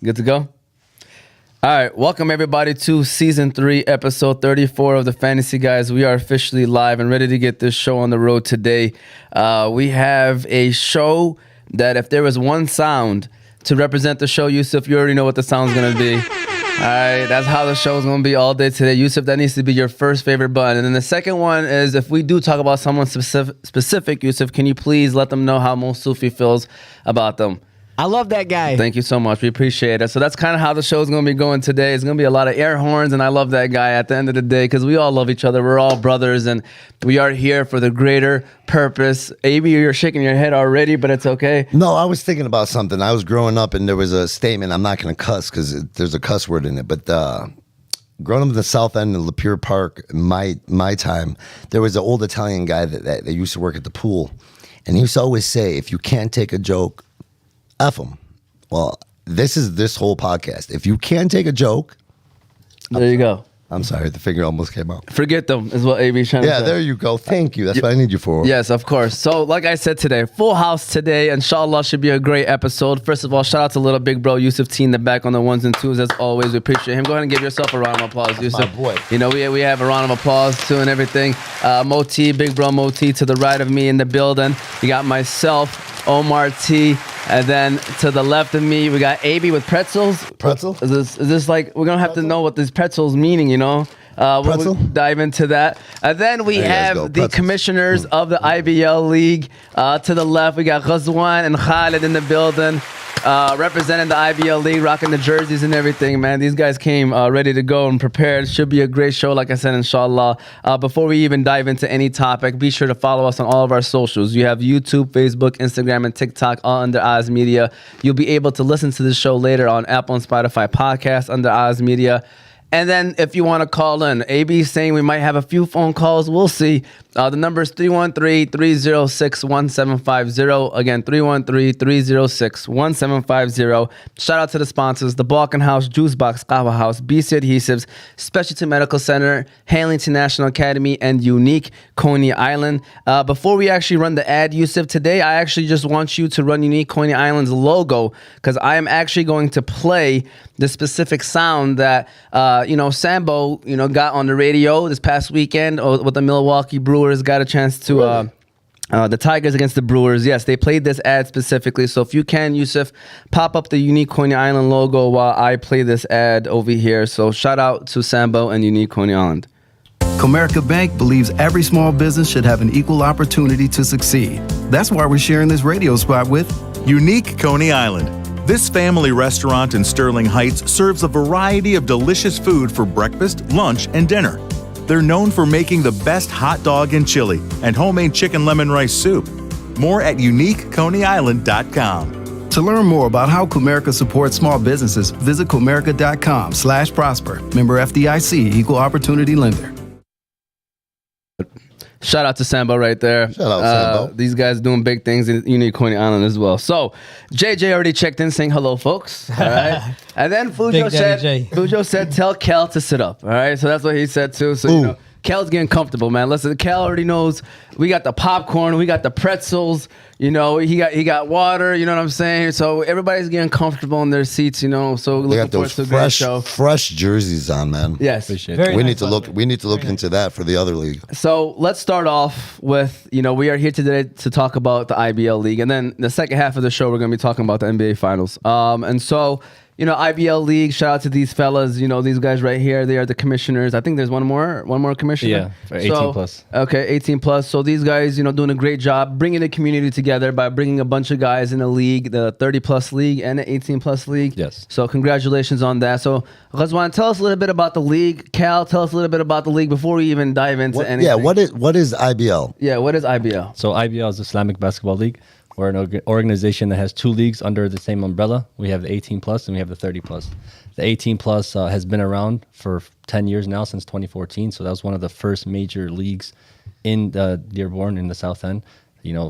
Good to go? All right, welcome everybody to season 3, episode 34 of the Fantasy Guyz. We are officially live and ready to get this show on the road today. We have a show that if there was one sound to represent the show, Yusuf, you already know what the sound's gonna be. All right, that's how the show's gonna be all day today. Yusuf, that needs to be your first favorite button. And then the second one is if we do talk about someone specific, Yusuf, can you please let them know how Mo Sufi feels about them? I love that guy. Thank you so much. We appreciate it. So that's kind of how the show's going to be going today. It's going to be a lot of air horns, and I love that guy at the end of the day because we all love each other. We're all brothers, and we are here for the greater purpose. AB, you're shaking your head already, but it's okay. No, I was thinking about something. I was growing up, and there was a statement. I'm not going to cuss because there's a cuss word in it, but growing up in the South End in Lapeer Park, in my time, there was an old Italian guy that used to work at the pool, and he used to always say, if you can't take a joke, F them. Well, this is this whole podcast. If you can take a joke, There you go. I'm sorry, the finger almost came out. Forget them is what AB's trying to say. Yeah, there you go. Thank you. That's what I need you for. Yes, of course. So, like I said today, full house today. Inshallah, should be a great episode. First of all, shout out to little big bro Yusuf T in the back on the ones and twos. As always, we appreciate him. Go ahead and give yourself a round of applause, Yusuf. My boy. You know, we have a round of applause too and everything. Mo T, big bro Mo T to the right of me in the building. We got myself, Omar T, and then to the left of me, we got AB with pretzels. Pretzel? Is this like, we're going to have to know what this pretzels meaning, you know? Pretzel? We'll dive into that. And then we There you guys have go. the Pretzels. commissioners of the IBL League. To the left, we got Ghazwan and Khaled in the building, representing the IBL League, rocking the jerseys and everything, man. These guys came ready to go and prepared. Should be a great show, like I said, inshallah. Before we even dive into any topic, be sure to follow us on all of our socials. You have YouTube, Facebook, Instagram, and TikTok, all under Oz Media. You'll be able to listen to this show later on Apple and Spotify podcasts under Oz Media. And then if you want to call in, AB is saying we might have a few phone calls. We'll see. The number is 313-306-1750. Again, 313-306-1750. Shout out to the sponsors, the Balkan House, Juice Box, Qahwa House, BC Adhesives, Specialty Medical Center, Hanley International Academy, and Unique Coney Island. Before we actually run the ad, Yusuf, today I actually just want you to run Unique Coney Island's logo because I am actually going to play the specific sound that Sambo, got on the radio this past weekend with the Milwaukee Brewers. Got a chance to the Tigers against the Brewers. Yes, they played this ad specifically. So if you can, Yusuf, pop up the Unique Coney Island logo while I play this ad over here. So shout out to Sambo and Unique Coney Island. Comerica Bank believes every small business should have an equal opportunity to succeed. That's why we're sharing this radio spot with Unique Coney Island. This family restaurant in Sterling Heights serves a variety of delicious food for breakfast, lunch, and dinner. They're known for making the best hot dog and chili and homemade chicken lemon rice soup. More at uniqueconeyisland.com. To learn more about how Comerica supports small businesses, visit comerica.com/prosper. Member FDIC, Equal Opportunity Lender. Shout out to Sambo right there. Shout out, Sambo. These guys doing big things in Unique Coney Island as well. So, JJ already checked in saying hello, folks. All right. And then Fujo said, tell Cal to sit up. All right. So that's what he said too. So, Cal's getting comfortable, man. Listen, Cal already knows we got the popcorn, we got the pretzels, he got water, you know what I'm saying? So everybody's getting comfortable in their seats, so They looking got forward those to a great show. fresh jerseys on, man. Yes. We need to look into that for the other league. So let's start off with, we are here today to talk about the IBL League. And then the second half of the show, we're going to be talking about the NBA Finals. And so, IBL League, shout out to these fellas, these guys right here. They are the commissioners. I think there's one more commissioner. Yeah, for 18 plus. Okay, 18 plus. So these guys, doing a great job bringing the community together by bringing a bunch of guys in the league, the 30 plus league and the 18 plus league. Yes. So congratulations on that. So Ghazwan, tell us a little bit about the league. Cal, tell us a little bit about the league before we even dive into anything. Yeah, what is IBL? Yeah, what is IBL? So IBL is Islamic Basketball League. We're an organization that has 2 leagues under the same umbrella. We have the 18 plus and we have the 30 plus. The 18 plus has been around for 10 years now, since 2014. So that was one of the first major leagues in Dearborn in the South End.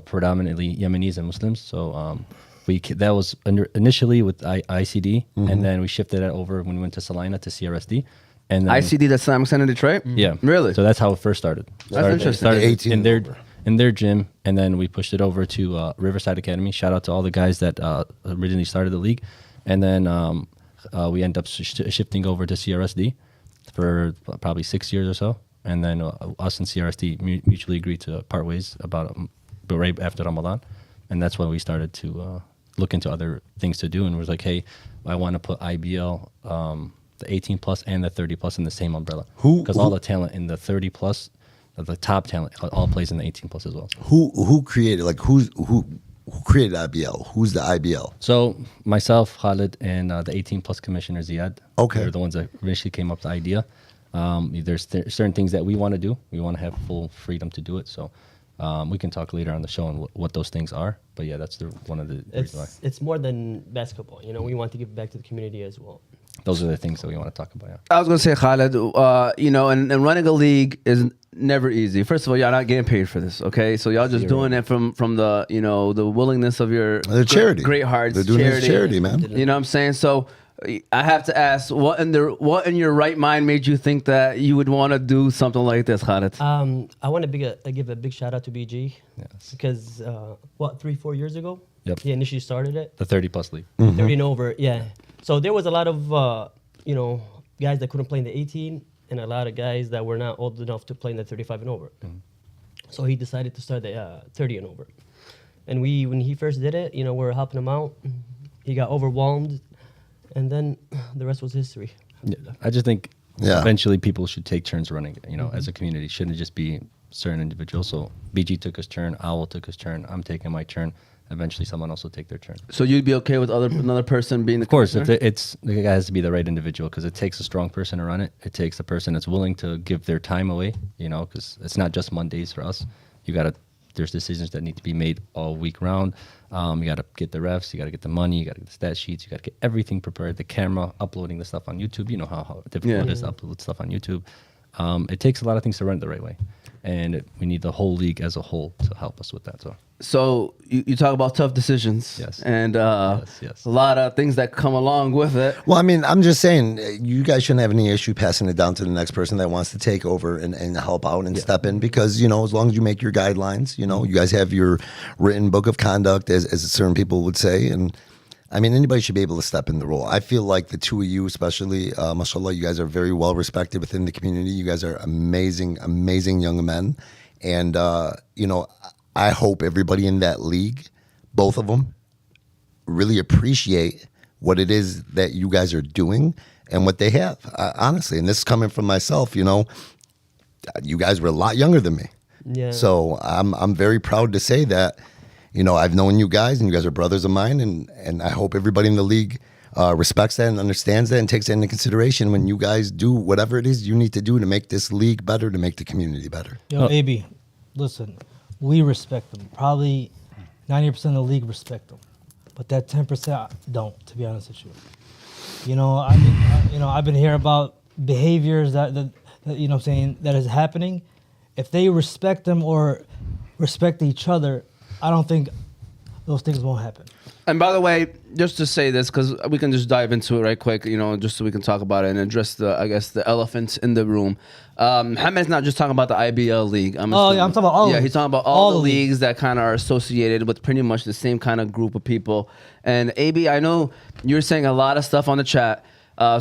Predominantly Yemenis and Muslims. So that was initially with ICD, and then we shifted it over when we went to Salina to CRSD. And then, ICD, that's Islamic Center Detroit? Yeah. Really? So that's how it first started. That's interesting. Started 18 in their gym, and then we pushed it over to Riverside Academy. Shout out to all the guys that originally started the league. And then we end up shifting over to CRSD for probably 6 years or so. And then us and CRSD mutually agreed to part ways about right after Ramadan. And that's when we started to look into other things to do. And was like, hey, I want to put IBL, the 18 plus and the 30 plus in the same umbrella. Because all the talent in the 30 plus, the top talent, all plays in the 18 plus as well. Who created, like, who created IBL? Who's the IBL? So myself, Khaled, and the 18 plus commissioner Ziad. Okay. They're the ones that initially came up with the idea. There's certain things that we want to do. We want to have full freedom to do it. So we can talk later on the show on what those things are. But yeah, that's one of the reasons why. It's more than basketball. You know, we want to give back to the community as well. Those are the things that we want to talk about. Yeah. I was going to say, Khaled, you know, and running a league is never easy. First of all, y'all not getting paid for this, okay? So y'all just doing it from the, you know, the willingness of your charity. Great hearts. They're doing it as charity, man. You know what I'm saying? So I have to ask, what in your right mind made you think that you would want to do something like this, Khaled? I want to give a big shout out to BG. Yes. Because, 3-4 years ago? Yep. He initially started it. The 30 plus league. 30 and over, yeah. So there was a lot of, you know, guys that couldn't play in the 18 and a lot of guys that were not old enough to play in the 35 and over. So he decided to start the 30 and over. And when he first did it, you know, we were helping him out. He got overwhelmed. And then the rest was history. Yeah, I just think eventually people should take turns running, you know, as a community. Shouldn't just be certain individuals. So BG took his turn, Owl took his turn, I'm taking my turn. Eventually someone else will take their turn. So you'd be okay with another person being the Of course, commissioner? it has to be the right individual because it takes a strong person to run it. It takes a person that's willing to give their time away, you know, because it's not just Mondays for us. There's decisions that need to be made all week round. You got to get the refs, you got to get the money, you got to get the stat sheets, you got to get everything prepared, the camera, uploading the stuff on YouTube. You know how difficult it is to upload stuff on YouTube. It takes a lot of things to run it the right way. And we need the whole league as a whole to help us with that. So you talk about tough decisions, Yes. and Yes. a lot of things that come along with it. Well, I mean, I'm just saying, you guys shouldn't have any issue passing it down to the next person that wants to take over and help out and step in because, you know, as long as you make your guidelines, you know, you guys have your written book of conduct, as certain people would say. And I mean, anybody should be able to step in the role. I feel like the two of you, especially, mashallah, you guys are very well respected within the community. You guys are amazing, amazing young men. And, you know, I hope everybody in that league, both of them, really appreciate what it is that you guys are doing and what they have, honestly. And this is coming from myself, you know, you guys were a lot younger than me. Yeah. So I'm very proud to say that, you know, I've known you guys and you guys are brothers of mine. And I hope everybody in the league respects that and understands that and takes that into consideration when you guys do whatever it is you need to do to make this league better, to make the community better. Yo, AB, listen, we respect them. Probably 90% of the league respect them, but that 10% don't. To be honest with you, you know, I've been hearing about behaviors that you know what I'm saying, that is happening. If they respect them or respect each other, I don't think those things won't happen. And by the way, just to say this, because we can just dive into it right quick, you know, just so we can talk about it and address the elephant in the room. Hamed's not just talking about the IBL league. I'm talking about all. Yeah, he's talking about all the leagues that kind of are associated with pretty much the same kind of group of people. And AB, I know you're saying a lot of stuff on the chat.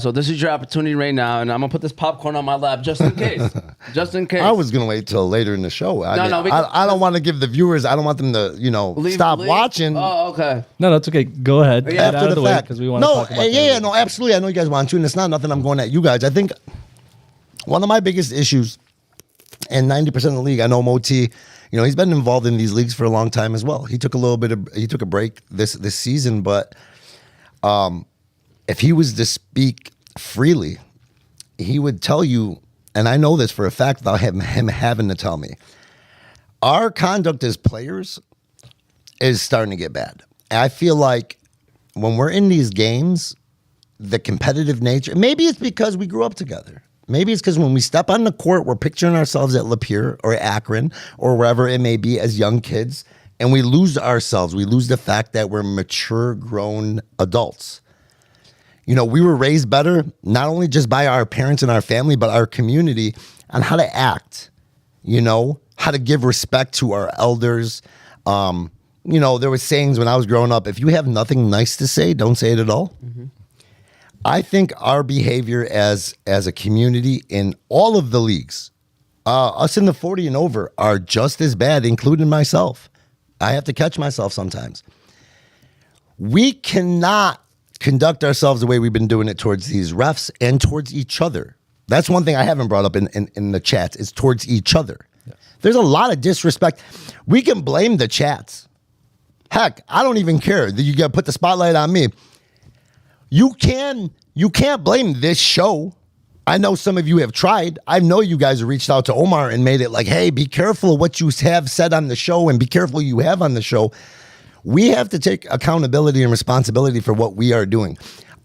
So this is your opportunity right now, and I'm gonna put this popcorn on my lap just in case. Just in case. I was gonna wait till later in the show. I don't want to give the viewers. I don't want them to, you know, stop watching. Oh, okay. No, that's okay. Go ahead. After Get out of the way fact, because we want to talk about that. no, absolutely. I know you guys want to, and it's not nothing I'm going at you guys. I think one of my biggest issues, and 90% of the league, I know Moti, you know, he's been involved in these leagues for a long time as well. He took a break this season, but if he was to speak freely, he would tell you, and I know this for a fact without him having to tell me, our conduct as players is starting to get bad. I feel like when we're in these games, the competitive nature, maybe it's because we grew up together. Maybe it's because when we step on the court, we're picturing ourselves at Lapeer or Akron or wherever it may be as young kids, and we lose ourselves. We lose the fact that we're mature, grown adults. You know, we were raised better, not only just by our parents and our family, but our community on how to act, you know, how to give respect to our elders. You know, there were sayings when I was growing up, if you have nothing nice to say, don't say it at all. I think our behavior as a community in all of the leagues, us in the 40 and over, are just as bad, including myself. I have to catch myself sometimes. We cannot conduct ourselves the way we've been doing it towards these refs and towards each other. That's one thing I haven't brought up in the chats, is towards each other. Yeah. There's a lot of disrespect. We can blame the chats. Heck, I don't even care that you got to put the spotlight on me. You can't blame this show. I know some of you have tried. I know you guys have reached out to Omar and made it like, hey, be careful what you have said on the show and be careful you have on the show. We have to take accountability and responsibility for what we are doing.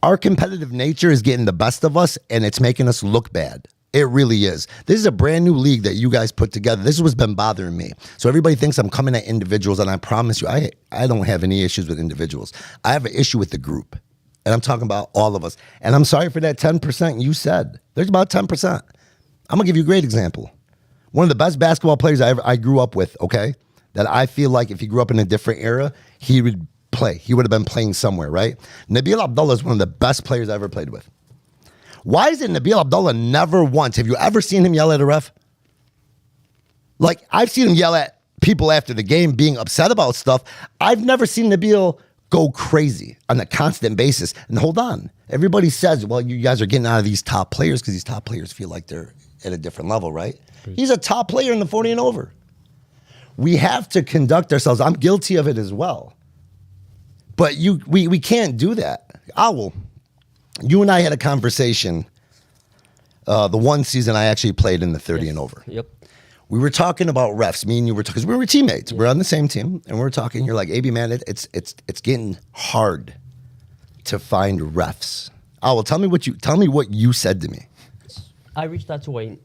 Our competitive nature is getting the best of us, and it's making us look bad. It really is. This is a brand new league that you guys put together. This is what's been bothering me. So everybody thinks I'm coming at individuals, and I promise you, I don't have any issues with individuals. I have an issue with the group, and I'm talking about all of us. And I'm sorry for that 10% you said. There's about 10%. I'm going to give you a great example. One of the best basketball players I grew up with, okay, that I feel like if he grew up in a different era, he would play. He would have been playing somewhere, right? Nabil Abdullah is one of the best players I ever played with. Why is it Nabil Abdullah never once? Have you ever seen him yell at a ref? Like, I've seen him yell at people after the game being upset about stuff. I've never seen Nabil go crazy on a constant basis. And hold on. Everybody says, well, you guys are getting out of these top players because these top players feel like they're at a different level, right? He's a top player in the 40 and over. We have to conduct ourselves. I'm guilty of it as well. But we can't do that. Owl, you and I had a conversation the one season I actually played in the 30 and over. Yep. We were talking about refs. Me and you were talking, because we were teammates. Yeah. We're on the same team, and we were talking. You're like, AB, man, it's getting hard to find refs. Owl, tell me what you said to me. I reached out to Wayne.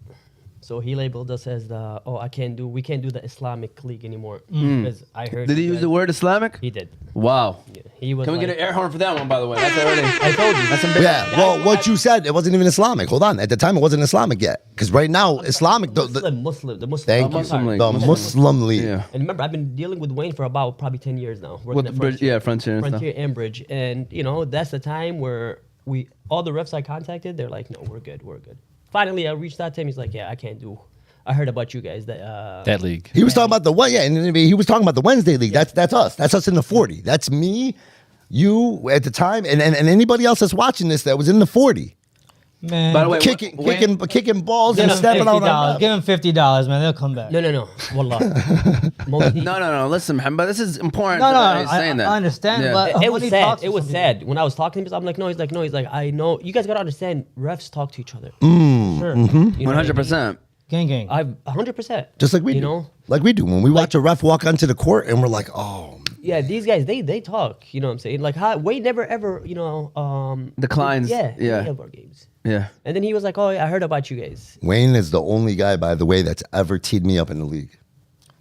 So he labeled us as we can't do the Islamic League anymore. Because I heard. Did he use the word Islamic? He did. Wow. Yeah, he was. Can we get an air horn for that one, by the way? That's already. I told you. That's embarrassing. Yeah. Well, what you said, it wasn't even Islamic. Hold on. At the time, it wasn't Islamic yet. Because right now, Islamic. The Muslim. Thank you. Muslim League. The Muslim League. Yeah. And remember, I've been dealing with Wayne for about probably 10 years now. With the bridge, Frontier and stuff. Frontier and Bridge. And, that's the time where all the refs I contacted, they're like, no, we're good. Finally, I reached out to him. He's like, yeah, I can't do. I heard about you guys. That league. He was talking about and he was talking about the Wednesday league. Yeah. That's us. That's us in the 40. That's me, you at the time, and anybody else that's watching this that was in the 40. Man, by the way, kicking balls and stepping out on. Give him $50, man. They'll come back. No. Wallah. No. Listen, but this is important. No. He's saying that. I understand, Yeah. but it was sad. It was sad when I was talking to him. I'm like, no. He's like, I know. You guys gotta understand. Refs talk to each other. Sure. 100%. Gang. I've 100%. Just like we do. Like we do when we watch a ref walk onto the court and we're like, oh. Yeah, these guys they talk. You know what I'm saying? Like Wade never ever declines. Any of our games. Yeah. And then he was like, oh, I heard about you guys. Wayne is the only guy, by the way, that's ever teed me up in the league.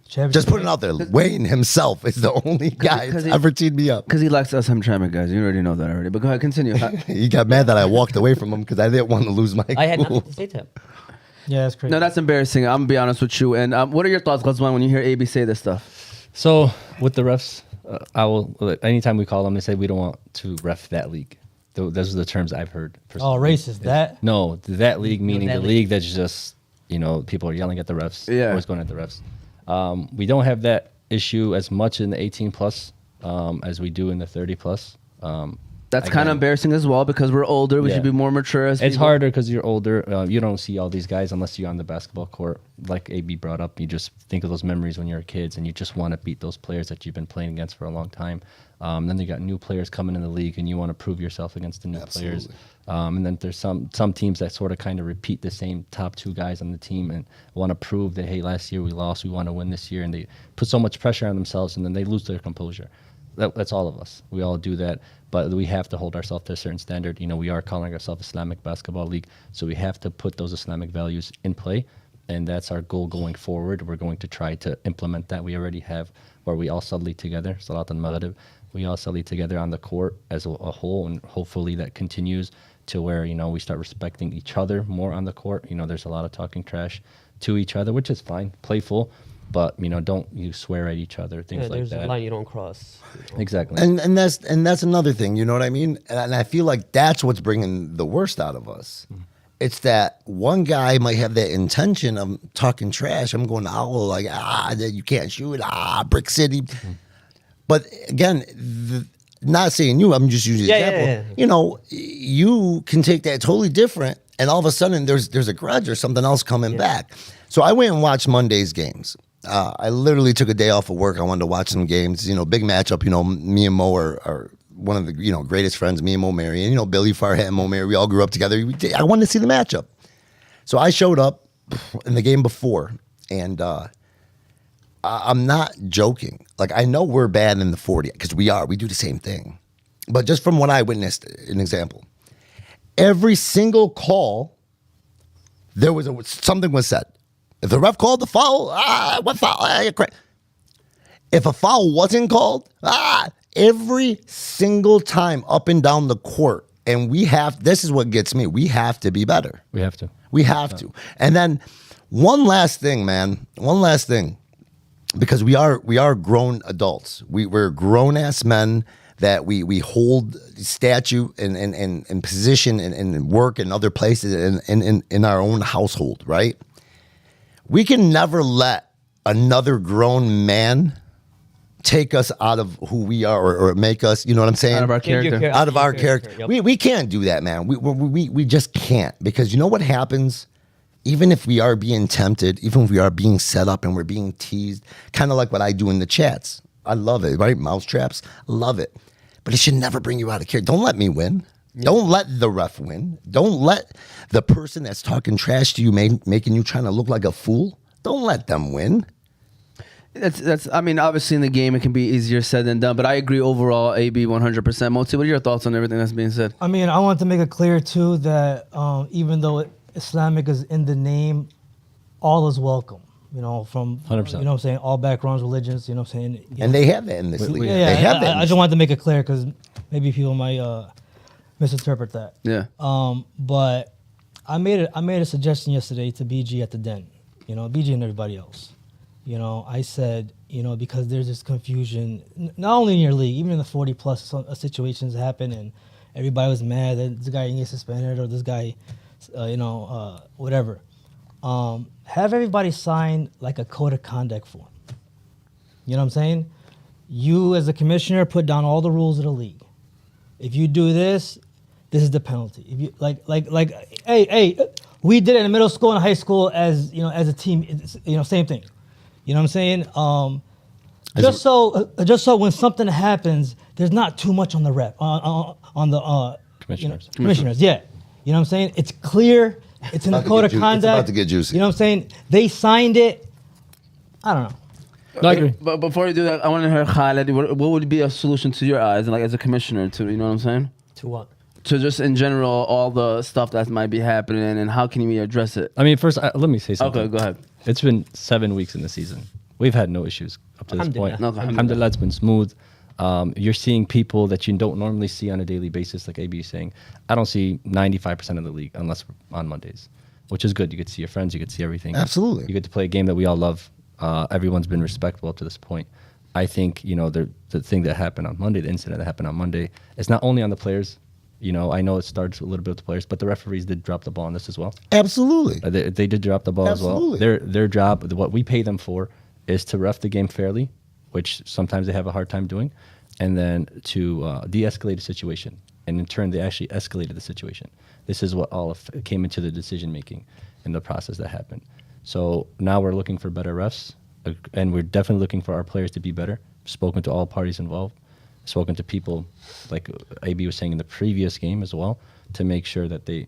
Just putting it out there. Wayne himself is the only guy that's ever teed me up. Because he likes us Hamtramck guys. You already know that already. But go ahead, continue. He got mad that I walked away from him because I didn't want to lose my cool. I had nothing to say to him. Yeah, that's crazy. No, that's embarrassing. I'm going to be honest with you. And what are your thoughts, Ghazwan, when you hear AB say this stuff? So with the refs, anytime we call them, they say we don't want to ref that league. Those are the terms I've heard. Oh, racist. That? No, that league meaning the league that's just, people are yelling at the refs. Yeah. Always going at the refs. We don't have that issue as much in the 18 plus as we do in the 30 plus. That's kind of embarrassing as well because we're older. We should be more mature as It's people. harder because you're older. You don't see all these guys unless you're on the basketball court. Like AB brought up, you just think of those memories when you're kids and you just want to beat those players that you've been playing against for a long time. Then you got new players coming in the league and you want to prove yourself against the new players. And then there's some teams that sort of kind of repeat the same top two guys on the team and want to prove that, hey, last year we lost, we want to win this year. And they put so much pressure on themselves and then they lose their composure. That's all of us. We all do that, but we have to hold ourselves to a certain standard. We are calling ourselves Islamic Basketball League, so we have to put those Islamic values in play, and that's our goal going forward. We're going to try to implement that. We already have where we all salli together, Salat al-Maghrib. We all salli together on the court as a whole, and hopefully that continues to where, we start respecting each other more on the court. There's a lot of talking trash to each other, which is fine, playful. but don't you swear at each other, things like there's that. a line you don't cross. Exactly. And that's another thing, you know what I mean? And I feel like that's what's bringing the worst out of us. It's that one guy might have that intention of talking trash. I'm going to owl like you can't shoot Brick City. But again, not saying you. I'm just using the example. Yeah. You can take that totally different, and all of a sudden there's a grudge or something else coming back. So I went and watched Monday's games. I literally took a day off of work. I wanted to watch some games. Big matchup. Me and Mo are one of the greatest friends. Me and Mo Mary, and Billy Farhat and Mo Mary. We all grew up together. I wanted to see the matchup, so I showed up in the game before, and I'm not joking. Like, I know we're bad in the 40 because we are. We do the same thing, but just from what I witnessed, an example. Every single call, there was something was said. If the ref called the foul, what foul? If a foul wasn't called, every single time up and down the court. And this is what gets me. We have to be better. We have to. We have to. And then one last thing, man. One last thing. Because we are grown adults. We're grown-ass men that we hold statute and position and work in other places in our own household, right? We can never let another grown man take us out of who we are or make us, you know what I'm saying? Out of our character. Out of our character. Yep. We can't do that, man. We just can't, because you know what happens? Even if we are being tempted, even if we are being set up and we're being teased, kind of like what I do in the chats. I love it, right? Mouse traps, love it. But it should never bring you out of character. Don't let me win. Yeah. Don't let the ref win. Don't let the person that's talking trash to you, making you trying to look like a fool. Don't let them win. That's. I mean, obviously in the game it can be easier said than done, but I agree overall. AB 100%. Moti, what are your thoughts on everything that's being said? I mean, I want to make it clear too that even though Islamic is in the name, all is welcome. From 100%. I'm saying, all backgrounds, religions. I'm saying. And they have that in this league. Yeah, they have that. I just wanted to make it clear because maybe people might misinterpret that. Yeah. But I made a suggestion yesterday to BG at the Den. BG and everybody else. I said, because there's this confusion, not only in your league, even in the 40 plus situations happen, and everybody was mad that this guy didn't get suspended or this guy, whatever. Have everybody sign like a code of conduct form. You know what I'm saying? You as a commissioner put down all the rules of the league. If you do this, this is the penalty. If you hey, we did it in middle school and high school as as a team. Same thing. You know what I'm saying? Just so when something happens, there's not too much on the rep on the Commissioners. Commissioners. Yeah. You know what I'm saying? It's clear. It's in the code of conduct. It's about to get juicy. You know what I'm saying? They signed it. I don't know. No, I agree. But before you do that, I want to hear Khaled. What would be a solution to your eyes, and like as a commissioner, to what I'm saying? To what? To just in general all the stuff that might be happening, and how can we address it? I mean, first, let me say something. Okay, go ahead. It's been 7 weeks in the season. We've had no issues up to this point. No, alhamdulillah. Alhamdulillah, it's been smooth. You're seeing people that you don't normally see on a daily basis, like AB is saying. I don't see 95% of the league unless we're on Mondays, which is good. You get to see your friends. You get to see everything. Absolutely. You get to play a game that we all love. Everyone's been respectful up to this point. I think, the thing that happened on Monday, the incident that happened on Monday, it's not only on the players. I know it starts a little bit with the players, but the referees did drop the ball on this as well. Absolutely. They did drop the ball Absolutely. as well. Their job, what we pay them for, is to ref the game fairly, which sometimes they have a hard time doing, and then to de-escalate a situation. And in turn, they actually escalated the situation. This is what came into the decision-making in the process that happened. So now we're looking for better refs, and we're definitely looking for our players to be better. Spoken to all parties involved. Spoken to people, like AB was saying in the previous game as well, to make sure that they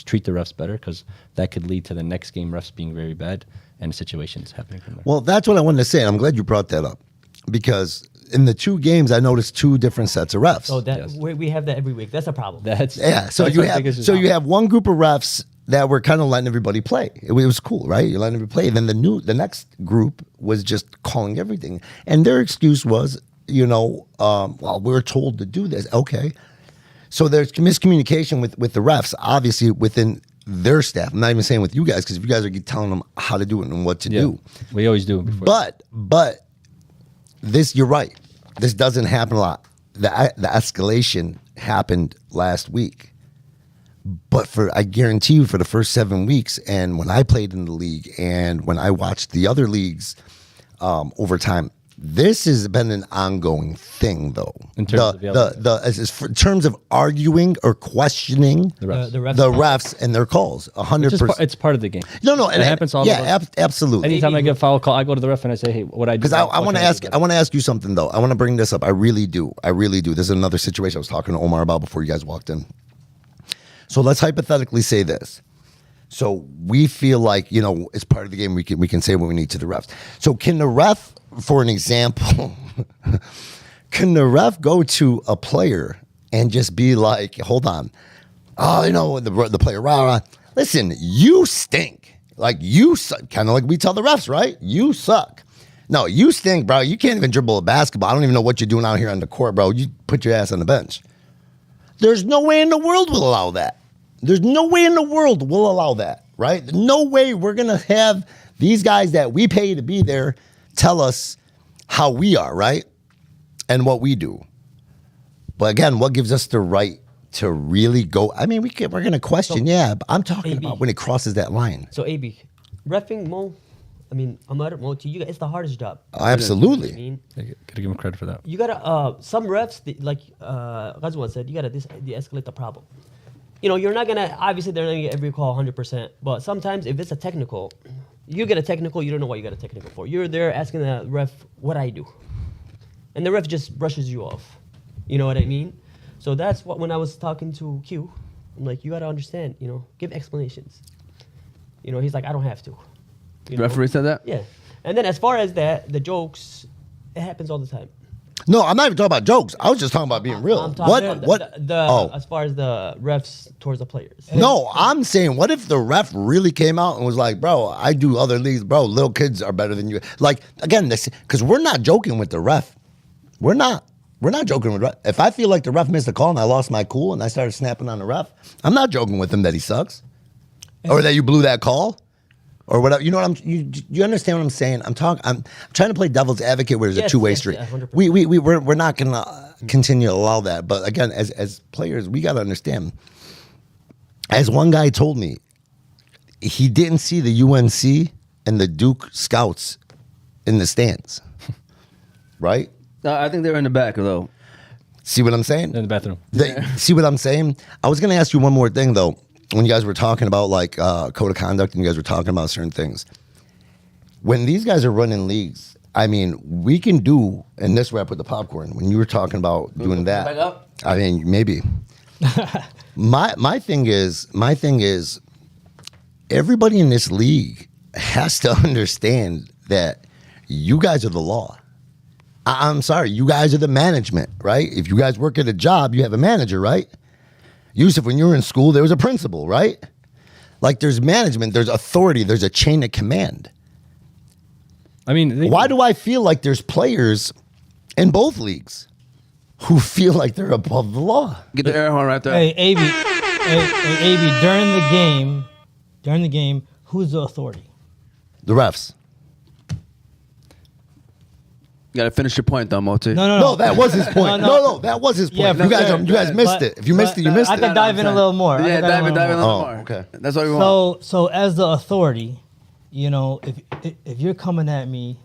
treat the refs better, because that could lead to the next game refs being very bad and situations happening from there. Well, that's what I wanted to say. I'm glad you brought that up, because in the 2 games I noticed 2 different sets of refs. So that Yes. we have that every week. That's a problem. So you have one group of refs that were kind of letting everybody play. It was cool, right? You're letting everybody play. And then the next group was just calling everything, and their excuse was, well, we're told to do this. Okay. So there's miscommunication with the refs, obviously, within their staff. I'm not even saying with you guys, because if you guys are telling them how to do it and what to do. We always do. Before. But this, you're right. This doesn't happen a lot. The escalation happened last week. But I guarantee you, for the first 7 weeks, and when I played in the league, and when I watched the other leagues over time, this has been an ongoing thing, though. In terms in terms of arguing or questioning the refs. The refs. the refs and their calls, 100%. It's part of the game. No, it happens all the time. Absolutely. Anytime I get a foul call, I go to the ref and I say, "Hey, what I do?" Because I want to ask. I want to ask you something, though. I want to bring this up. I really do. This is another situation I was talking to Omar about before you guys walked in. So let's hypothetically say this. So we feel like, it's part of the game. We can say what we need to the refs. So can the ref, for an example, can the ref go to a player and just be like, hold on, the player, listen, you stink. Like, you suck. Kind of like we tell the refs, right? You suck. No, you stink, bro. You can't even dribble a basketball. I don't even know what you're doing out here on the court, bro. You put your ass on the bench. There's no way in the world we'll allow that. There's no way in the world we'll allow that, right? No way we're going to have these guys that we pay to be there tell us how we are, right? And what we do. But again, what gives us the right to really go? I mean, we're going to question, but I'm talking about when it crosses that line. So, AB, reffing, Mo, Amar, Mo, to you, it's the hardest job. Absolutely. Gotta give him credit for that. You gotta, some refs, like Ghazwan said, you gotta de-escalate the problem. You're not gonna, obviously they're not gonna get every call 100%, but sometimes if it's a technical, you get a technical, you don't know what you got a technical for. You're there asking the ref what I do. And the ref just brushes you off. You know what I mean? So that's what, when I was talking to Q, I'm like, you gotta understand, give explanations. He's like, I don't have to. The referee said that? Yeah. And then as far as the jokes, it happens all the time. No, I'm not even talking about jokes. I was just talking about being real. I'm talking What? As far as the refs towards the players. No, I'm saying, what if the ref really came out and was like, bro, I do other leagues, bro, little kids are better than you. Like, again, because we're not joking with the ref. We're not joking with ref. If I feel like the ref missed a call and I lost my cool and I started snapping on the ref, I'm not joking with him that he sucks. Or that you blew that call. Or whatever, you understand what I'm saying? I'm trying to play devil's advocate where there's a two-way street. Yeah, 100%. We're not gonna continue to allow that. But again, as players, we gotta understand. As one guy told me, he didn't see the UNC and the Duke scouts in the stands. Right? I think they were in the back though. See what I'm saying? In the bathroom. See what I'm saying? I was gonna ask you one more thing though. When you guys were talking about like code of conduct and you guys were talking about certain things, when these guys are running leagues, we can do, and this wrap with the popcorn, when you were talking about doing that, back up? Maybe. my thing is everybody in this league has to understand that you guys are the law. I'm sorry, you guys are the management, right? If you guys work at a job, you have a manager, right? Yusuf, when you were in school, there was a principal, right? Like, there's management, there's authority, there's a chain of command. Why do I feel like there's players in both leagues who feel like they're above the law? Get the air horn right there. Hey, AB, during the game, who's the authority? The refs. You gotta finish your point though, Moti. No, that was his point. No, that was his point. Yeah, you guys missed it. If you missed it, you missed I it. can dive in a little more. Yeah, dive in a little more. Okay. That's what we want. So as the authority, if you're coming at me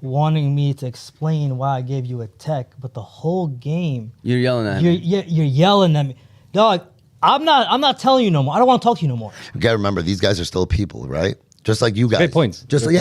wanting me to explain why I gave you a tech, but the whole game You're yelling at you're me. you're yelling at me. Dog, I'm not telling you no more. I don't want to talk to you no more. You gotta remember, these guys are still people, right? Just like you guys. Great points. But just like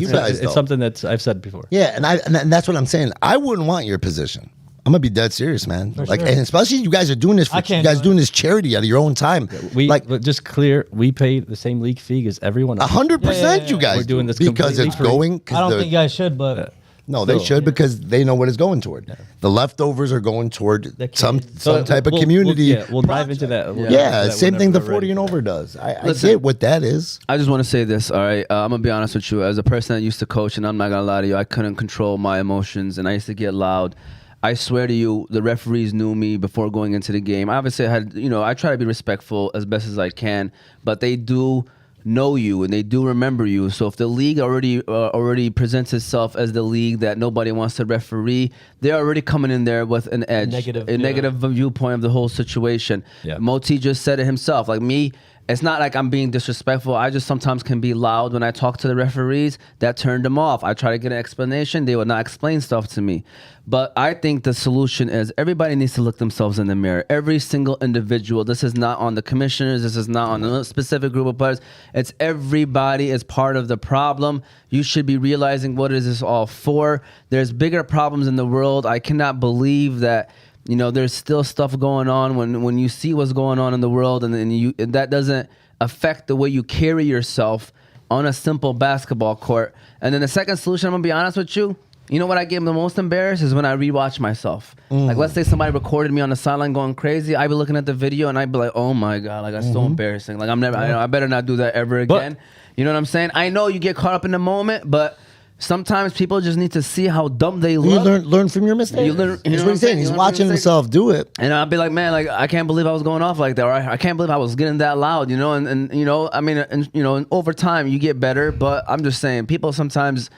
you guys. It's something that I've said before. Yeah, and that's what I'm saying. I wouldn't want your position. I'm gonna be dead serious, man. For like, sure. and especially you guys are doing this. Doing this charity out of your own time. But just clear, we pay the same league fee as everyone else. 100%. You guys We're doing this because it's completely free. going. I don't think you guys should, but No, they should because they know what it's going toward. Yeah. The leftovers are going toward some type of community. We'll dive into that. Same thing the 40 and over does. I get what that is. I just want to say this, all right? I'm going to be honest with you. As a person that used to coach, and I'm not going to lie to you, I couldn't control my emotions, and I used to get loud. I swear to you, the referees knew me before going into the game. Obviously, I try to be respectful as best as I can, but they do know you and they do remember you. So if the league already presents itself as the league that nobody wants to referee, they're already coming in there with an edge, negative viewpoint of the whole situation. Yeah. Moti just said it himself. Like me, it's not like I'm being disrespectful. I just sometimes can be loud when I talk to the referees. That turned them off. I try to get an explanation. They would not explain stuff to me. But I think the solution is everybody needs to look themselves in the mirror. Every single individual. This is not on the commissioners. This is not on a specific group of players. It's everybody is part of the problem. You should be realizing what is this all for. There's bigger problems in the world. I cannot believe that there's still stuff going on when you see what's going on in the world, and that doesn't affect the way you carry yourself on a simple basketball court. And then the second solution, I'm gonna be honest with you. You know what I get the most embarrassed is when I rewatch myself. Like, let's say somebody recorded me on the sideline going crazy. I'd be looking at the video and I'd be like, "Oh my god, like that's so embarrassing. Like I better not do that ever again." You know what I'm saying? I know you get caught up in the moment, but sometimes people just need to see how dumb they look. You learn from your mistakes. That's what he's saying. He's watching himself do it. And I'll be like, man, like I can't believe I was going off like that. Or I can't believe I was getting that loud, And and over time you get better. But I'm just saying, people sometimes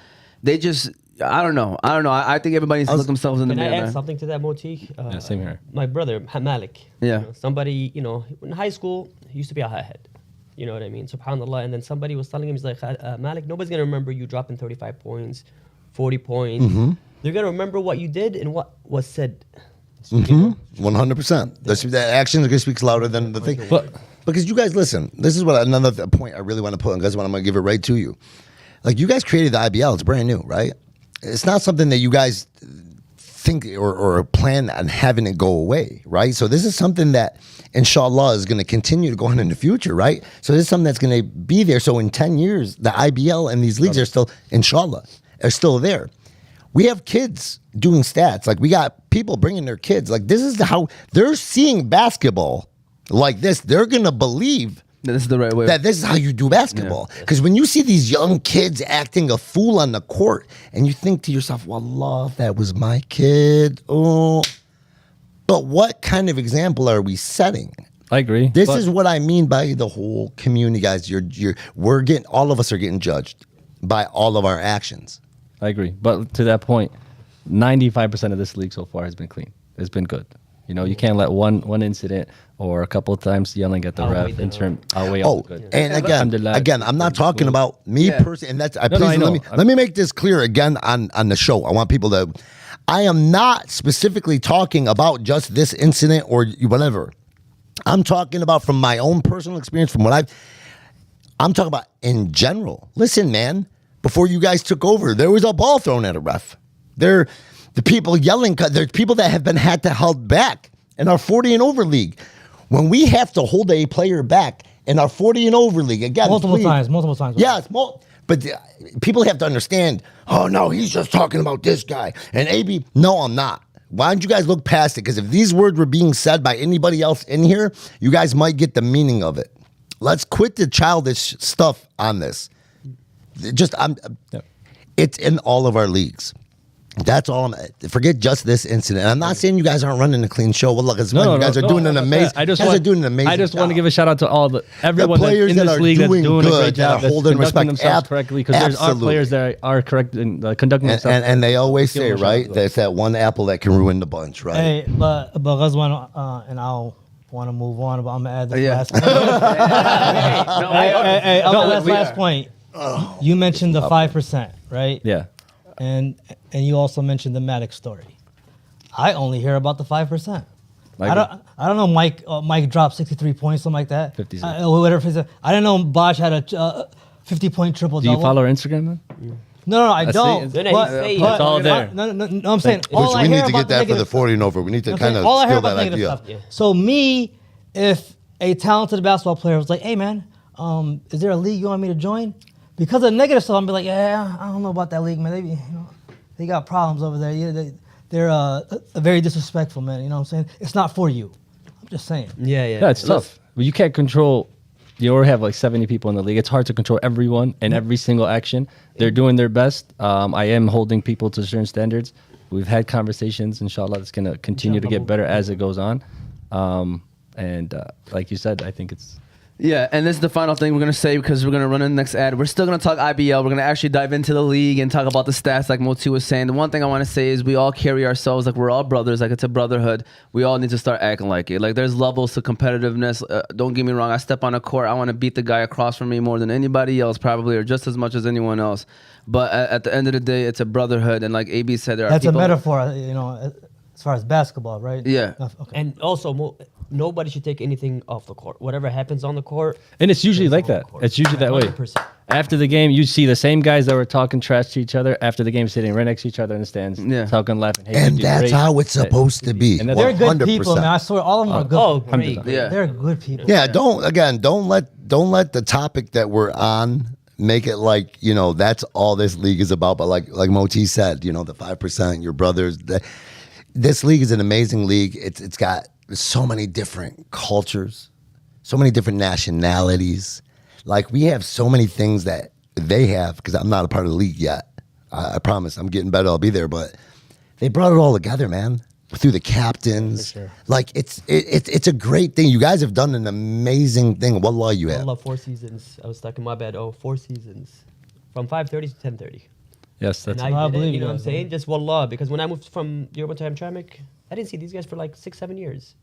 they just, I don't know. I think everybody needs to look themselves in the mirror. Can I add man. something to that, Moti? Yeah, same here. My brother, Malik. Yeah. Somebody, in high school, he used to be a hothead. You know what I mean? SubhanAllah. And then somebody was telling him, he's like, Malik, nobody's going to remember you dropping 35 points, 40 points. They're going to remember what you did and what was said. 100%. That action speaks louder than the thing. But because you guys, listen, this is what another point I really want to put on, guys. I'm going to give it right to you. Like, you guys created the IBL. It's brand new, right? It's not something that you guys think or plan on having it go away, right? So this is something that, inshallah, is going to continue to go on in the future, right? So this is something that's going to be there. So in 10 years, the IBL and these leagues are still, inshallah, are still there. We have kids doing stats. Like, we got people bringing their kids. Like, this is how they're seeing basketball like this. They're going to believe this is the right way. That this is how you do basketball. Because when you see these young kids acting a fool on the court, and you think to yourself, "Wallah, if that was my kid." Oh, but what kind of example are we setting? I agree. This is what I mean by the whole community, guys. All of us are getting judged by all of our actions. I agree. But to that point, 95% of this league so far has been clean. It's been good. You can't let one incident or a couple of times yelling at the ref outweigh all the good. And again, I'm not talking about me personally. And that's let me make this clear again on the show. I want people to. I am not specifically talking about just this incident or whatever. I'm talking about from my own personal experience, from what I'm talking about in general. Listen, man. Before you guys took over, there was a ball thrown at a ref. The people yelling, there's people that have been had to held back in our 40 and over league. When we have to hold a player back in our 40 and over league, again, multiple times. Yeah, but people have to understand, oh no, he's just talking about this guy. And AB, no, I'm not. Why don't you guys look past it? Because if these words were being said by anybody else in here, you guys might get the meaning of it. Let's quit the childish stuff on this. It's in all of our leagues. That's all. Forget just this incident. I'm not saying you guys aren't running a clean show. Well, look, you guys are doing an amazing. I just want to give a shout out to everyone the players in this league that's doing a great job, that's holding conducting respect themselves correctly. Because there's our players that are correct in conducting themselves. And they always say, right, there's that one apple that can ruin the bunch, right? Hey, but Ghazwan, and I'll want to move on, but I'm gonna add this last point. Last point. You mentioned the 5%, right? Yeah. And you also mentioned the Maddox story. I only hear about the 5%. I don't know. Mike dropped 63 points, something like that. 56. Whatever. I didn't know Bosh had a 50-point triple double. Do you follow her Instagram, man? No, I don't. It's all there. No, I'm saying all I we hear need to about get that for the 40 and over. We need to kind of steal that idea. Stuff. So me, if a talented basketball player was like, "Hey man, is there a league you want me to join?" Because of negative stuff, I'm be like, "Yeah, I don't know about that league, man. They got problems over there. Yeah, they're very disrespectful, man. You know what I'm saying? It's not for you." I'm just saying. Yeah. It's tough. But you can't control. You already have like 70 people in the league. It's hard to control everyone and every single action. They're doing their best. I am holding people to certain standards. we've had conversations. Inshallah, it's going to continue to get better as it goes on. Like you said, I think it's. Yeah, and this is the final thing we're going to say because we're going to run in the next ad. We're still going to talk IBL. We're going to actually dive into the league and talk about the stats like Moti was saying. The one thing I want to say is we all carry ourselves like we're all brothers, like it's a brotherhood. We all need to start acting like it. Like there's levels to competitiveness. Don't get me wrong. I step on a court. I want to beat the guy across from me more than anybody else probably or just as much as anyone else. But at the end of the day, it's a brotherhood. And like AB said, there are That's people. a metaphor, you know, as far as basketball, right? Yeah. Okay. And also, nobody should take anything off the court. Whatever happens on the court. And it's usually like that. It's usually that way. 100%. After the game, you see the same guys that were talking trash to each other after the game sitting right next to each other in the stands, talking, laughing. Hey, And you did that's great. how it's supposed to be. And that's- They're good 100%. people, man. I swear, all of them are good. Oh, people. great. Yeah. They're good people. Yeah, don't let the topic that we're on make it like, you know, that's all this league is about. But like Moti said, you know, the 5%, your brothers. This league is an amazing league. It's got so many different cultures, so many different nationalities. Like we have so many things that they have because I'm not a part of the league yet. I promise I'm getting better. I'll be there, but they brought it all together, man. Through the captains, For sure. like it's a great thing. You guys have done an amazing thing. Wallah, you I have. love 4 seasons. I was stuck in my bed. 4 seasons. From 5:30 to 10:30. Yes, And that's I I did it, believe you know you what I'm guys, saying? man. Just wallah. Because when I moved from Europe to Hamtramck, I didn't see these guys for like 6-7 years.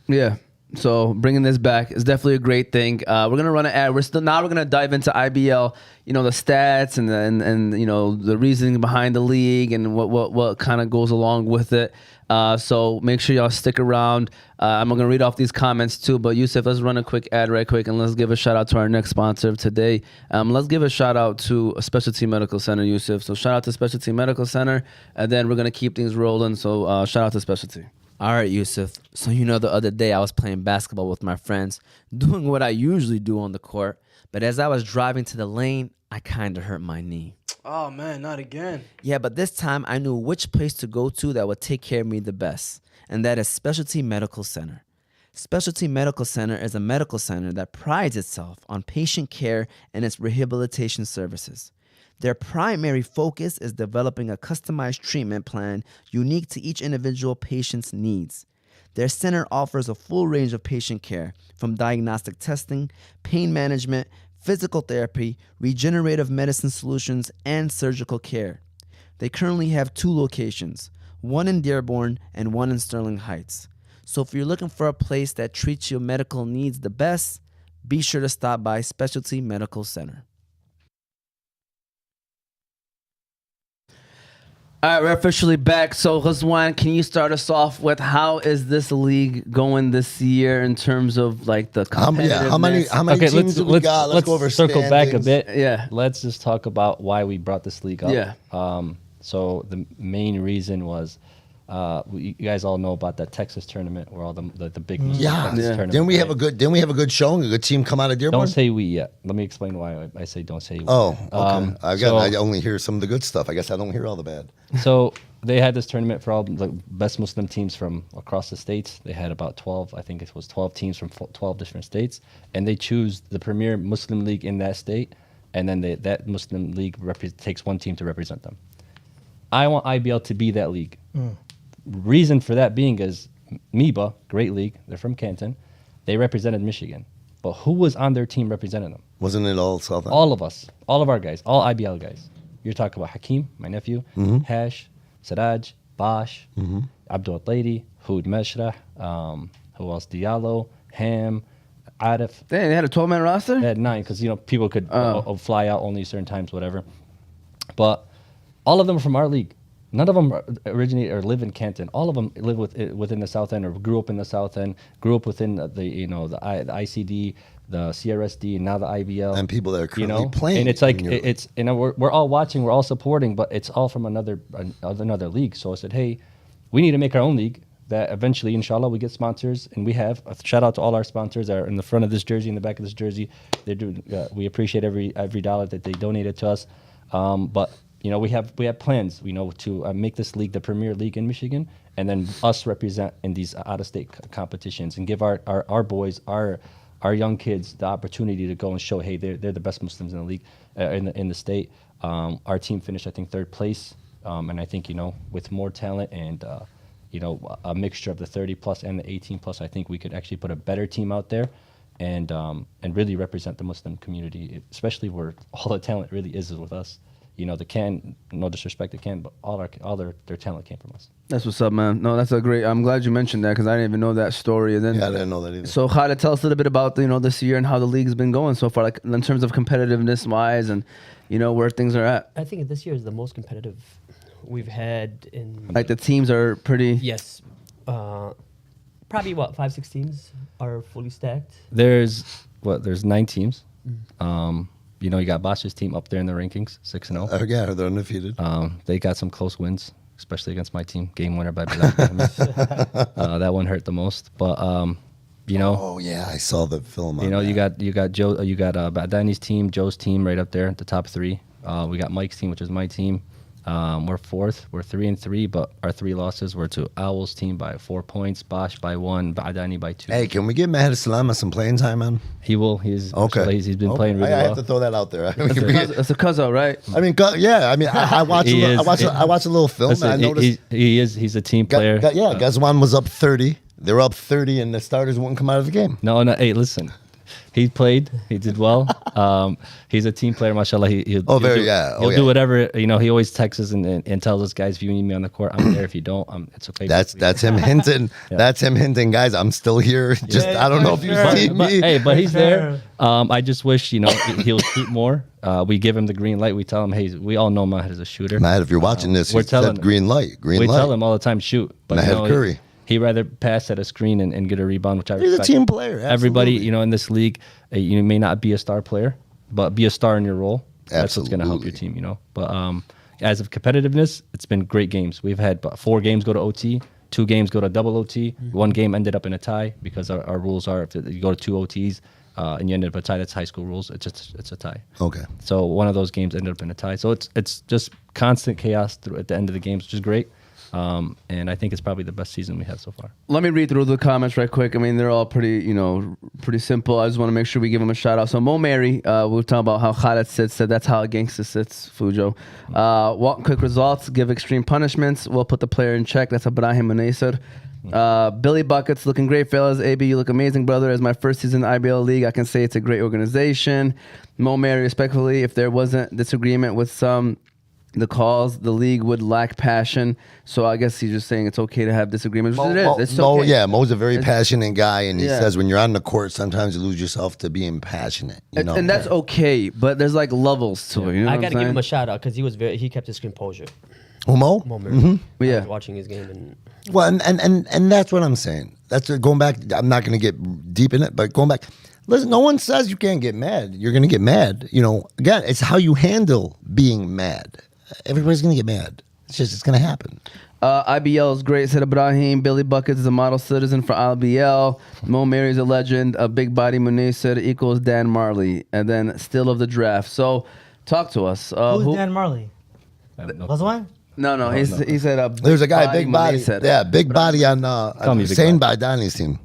Yeah. So bringing this back is definitely a great thing. We're gonna run an ad. We're gonna dive into IBL. You know the stats and you know the reasoning behind the league and what kind of goes along with it. So make sure y'all stick around. I'm gonna read off these comments too. But Yusuf, let's run a quick ad right quick and let's give a shout out to our next sponsor of today. Let's give a shout out to Specialty Medical Center, Yusuf. So shout out to Specialty Medical Center, and then we're gonna keep things rolling. So shout out to Specialty. All right, Yusuf. So, you know, the other day I was playing basketball with my friends, doing what I usually do on the court. But as I was driving to the lane, I kind of hurt my knee. Oh man, not again. Yeah, but this time I knew which place to go to that would take care of me the best, and that is Specialty Medical Center. Specialty Medical Center is a medical center that prides itself on patient care and its rehabilitation services. Their primary focus is developing a customized treatment plan unique to each individual patient's needs. Their center offers a full range of patient care, from diagnostic testing, pain management, physical therapy, regenerative medicine solutions, and surgical care. They currently have 2 locations, one in Dearborn and one in Sterling Heights. So if you're looking for a place that treats your medical needs the best, be sure to stop by Specialty Medical Center. All right, we're officially back. So, Ghazwan, can you start us off with how is this league going this year in terms of like the competitiveness? How many Okay, teams do we got? Let's go over circle back a standings. bit. Yeah. Let's just talk about why we brought this league up. Yeah. So the main reason was, you guys all know about that Texas tournament where all the big Yeah. Texas tournament. Didn't we have right? a good showing? A good team come out of Dearborn? Don't say we yet. Let me explain why I say don't say we. Oh, okay. I so- only hear some of the good stuff. I guess I don't hear all the bad. So they had this tournament for all the best Muslim teams from across the states. They had about 12, I think it was 12 teams from 12 different states, and they choose the premier Muslim league in that state, and then that Muslim league takes one team to represent them. I want IBL to be that league. Reason for that being is MEBA, great league, they're from Canton, they represented Michigan. But who was on their team representing them? Wasn't it all South? All of us, all of our guys, all IBL guys. You're talking about Hakeem, my nephew, Hash, Siraj, Bosch, Abdul Lady, Hood Mashrah, who else? Diallo, Ham, Arif. Dang, they had a 12-man roster? They had 9 because people could fly out only certain times, whatever. But all of them are from our league. None of them originate or live in Canton. All of them live within the South End or grew up in the South End, grew up within the ICD, the CRSD, and now the IBL. And people that are currently playing. And it's like in your- it's we're all watching, we're all supporting, but it's all from another league. So I said, hey, we need to make our own league that eventually, inshallah, we get sponsors, and we have. A shout out to all our sponsors that are in the front of this jersey, in the back of this jersey. They do. We appreciate every dollar that they donated to us. But we have plans, to make this league the premier league in Michigan, and then us represent in these out-of-state competitions and give our boys, our young kids, the opportunity to go and show, hey, they're the best Muslims in the league, in the state. Our team finished, I think, 3rd place And I think, with more talent and, a mixture of the 30 plus and the 18 plus, I think we could actually put a better team out there and really represent the Muslim community, especially where all the talent really is with us. No disrespect to Can, but all their talent came from us. That's what's up, man. No, that's a great. I'm glad you mentioned that because I didn't even know that story. And then, Yeah, I didn't know that either. So, Khaled, tell us a little bit about this year and how the league's been going so far, like in terms of competitiveness wise, and where things are at. I think this year is the most competitive we've had in. Like the teams are pretty. Yes, probably 5-6 teams are fully stacked. There's 9 teams. You got Bosch's team up there in the rankings, 6-0. Yeah, they're undefeated. They got some close wins, especially against my team. Game winner by that one hurt the most. But Oh yeah, I saw the film. On you got Joe, you got Badani's team, Joe's team right up there at the top 3. We got Mike's team, which is my team. We're 4th. We're 3-3, but our 3 losses were to Owl's team by 4 points, Bosch by 1, Badani by 2. Hey, can we give Maher Salama some playing time, man? He will. He's Okay. He's been playing really I well. have to throw that out there. It's a cuzzo, right? I mean, yeah. I mean, I watched. I watched a little film. Listen, and I noticed. He's a team player. Ghazwan was up 30. They were up 30, and the starters wouldn't come out of the game. No. Hey, listen. He played. He did well. He's a team player, mashallah. He'll do whatever. He always texts us and tells us, guys, if you need me on the court, I'm there. If you don't, it's okay. That's him hinting. Yeah. That's him hinting, guys. I'm still here. Just I don't know if you see me. But he's there. I just wish he'll shoot more. We give him the green light. We tell him, hey, we all know Maher is a shooter. Matt, if you're watching this, we're he said telling green light. We tell him all the time, shoot. But Maher Curry. He'd rather pass at a screen and get a rebound, which I He's respect. a team player. Everybody, absolutely. in this league, you may not be a star player, but be a star in your role. That's what's going to help your team, But as of competitiveness, it's been great games. We've had 4 games go to OT, 2 games go to double OT. 1 game ended up in a tie because our rules are if you go to 2 OTs and you end up in a tie, that's high school rules. It's a tie. Okay. So one of those games ended up in a tie. So it's just constant chaos at the end of the games, which is great. And I think it's probably the best season we had so far. Let me read through the comments right quick. I mean, they're all pretty simple. I just want to make sure we give them a shout out. So Mo Mary, we're talking about how Khaled said that's how a gangster sits, Fujo. Want quick results, give extreme punishments. We'll put the player in check. That's Ibrahim Munasir. Billy Buckets, looking great, fellas. AB, you look amazing, brother. As my first season in IBL League, I can say it's a great organization. Mo Mary, respectfully, if there wasn't disagreement with the calls, the league would lack passion. So I guess he's just saying it's okay to have disagreements. It is. It's okay. Yeah, Mo's a very passionate guy, and he says when you're on the court, sometimes you lose yourself to being passionate. And that's okay, but there's like levels to it. You know I what got I'm to give him saying? a shout out because he kept his composure. Who, Mo? Moment. Yeah. I was watching his game and Well, and that's what I'm saying. That's going back. I'm not going to get deep in it, but going back. Listen, no one says you can't get mad. You're going to get mad. Again, it's how you handle being mad. Everybody's going to get mad. It's going to happen. IBL is great, said Ibrahim. Billy Buckets is a model citizen for IBL. Mo Mary is a legend. A big body Munasir equals Dan Marley. And then still of the draft. So talk to us. Who's Dan Marley? Ghazwan? No. He said There's a guy, big body. Munasir. Yeah, big body on me Big Hussein Baidani's team.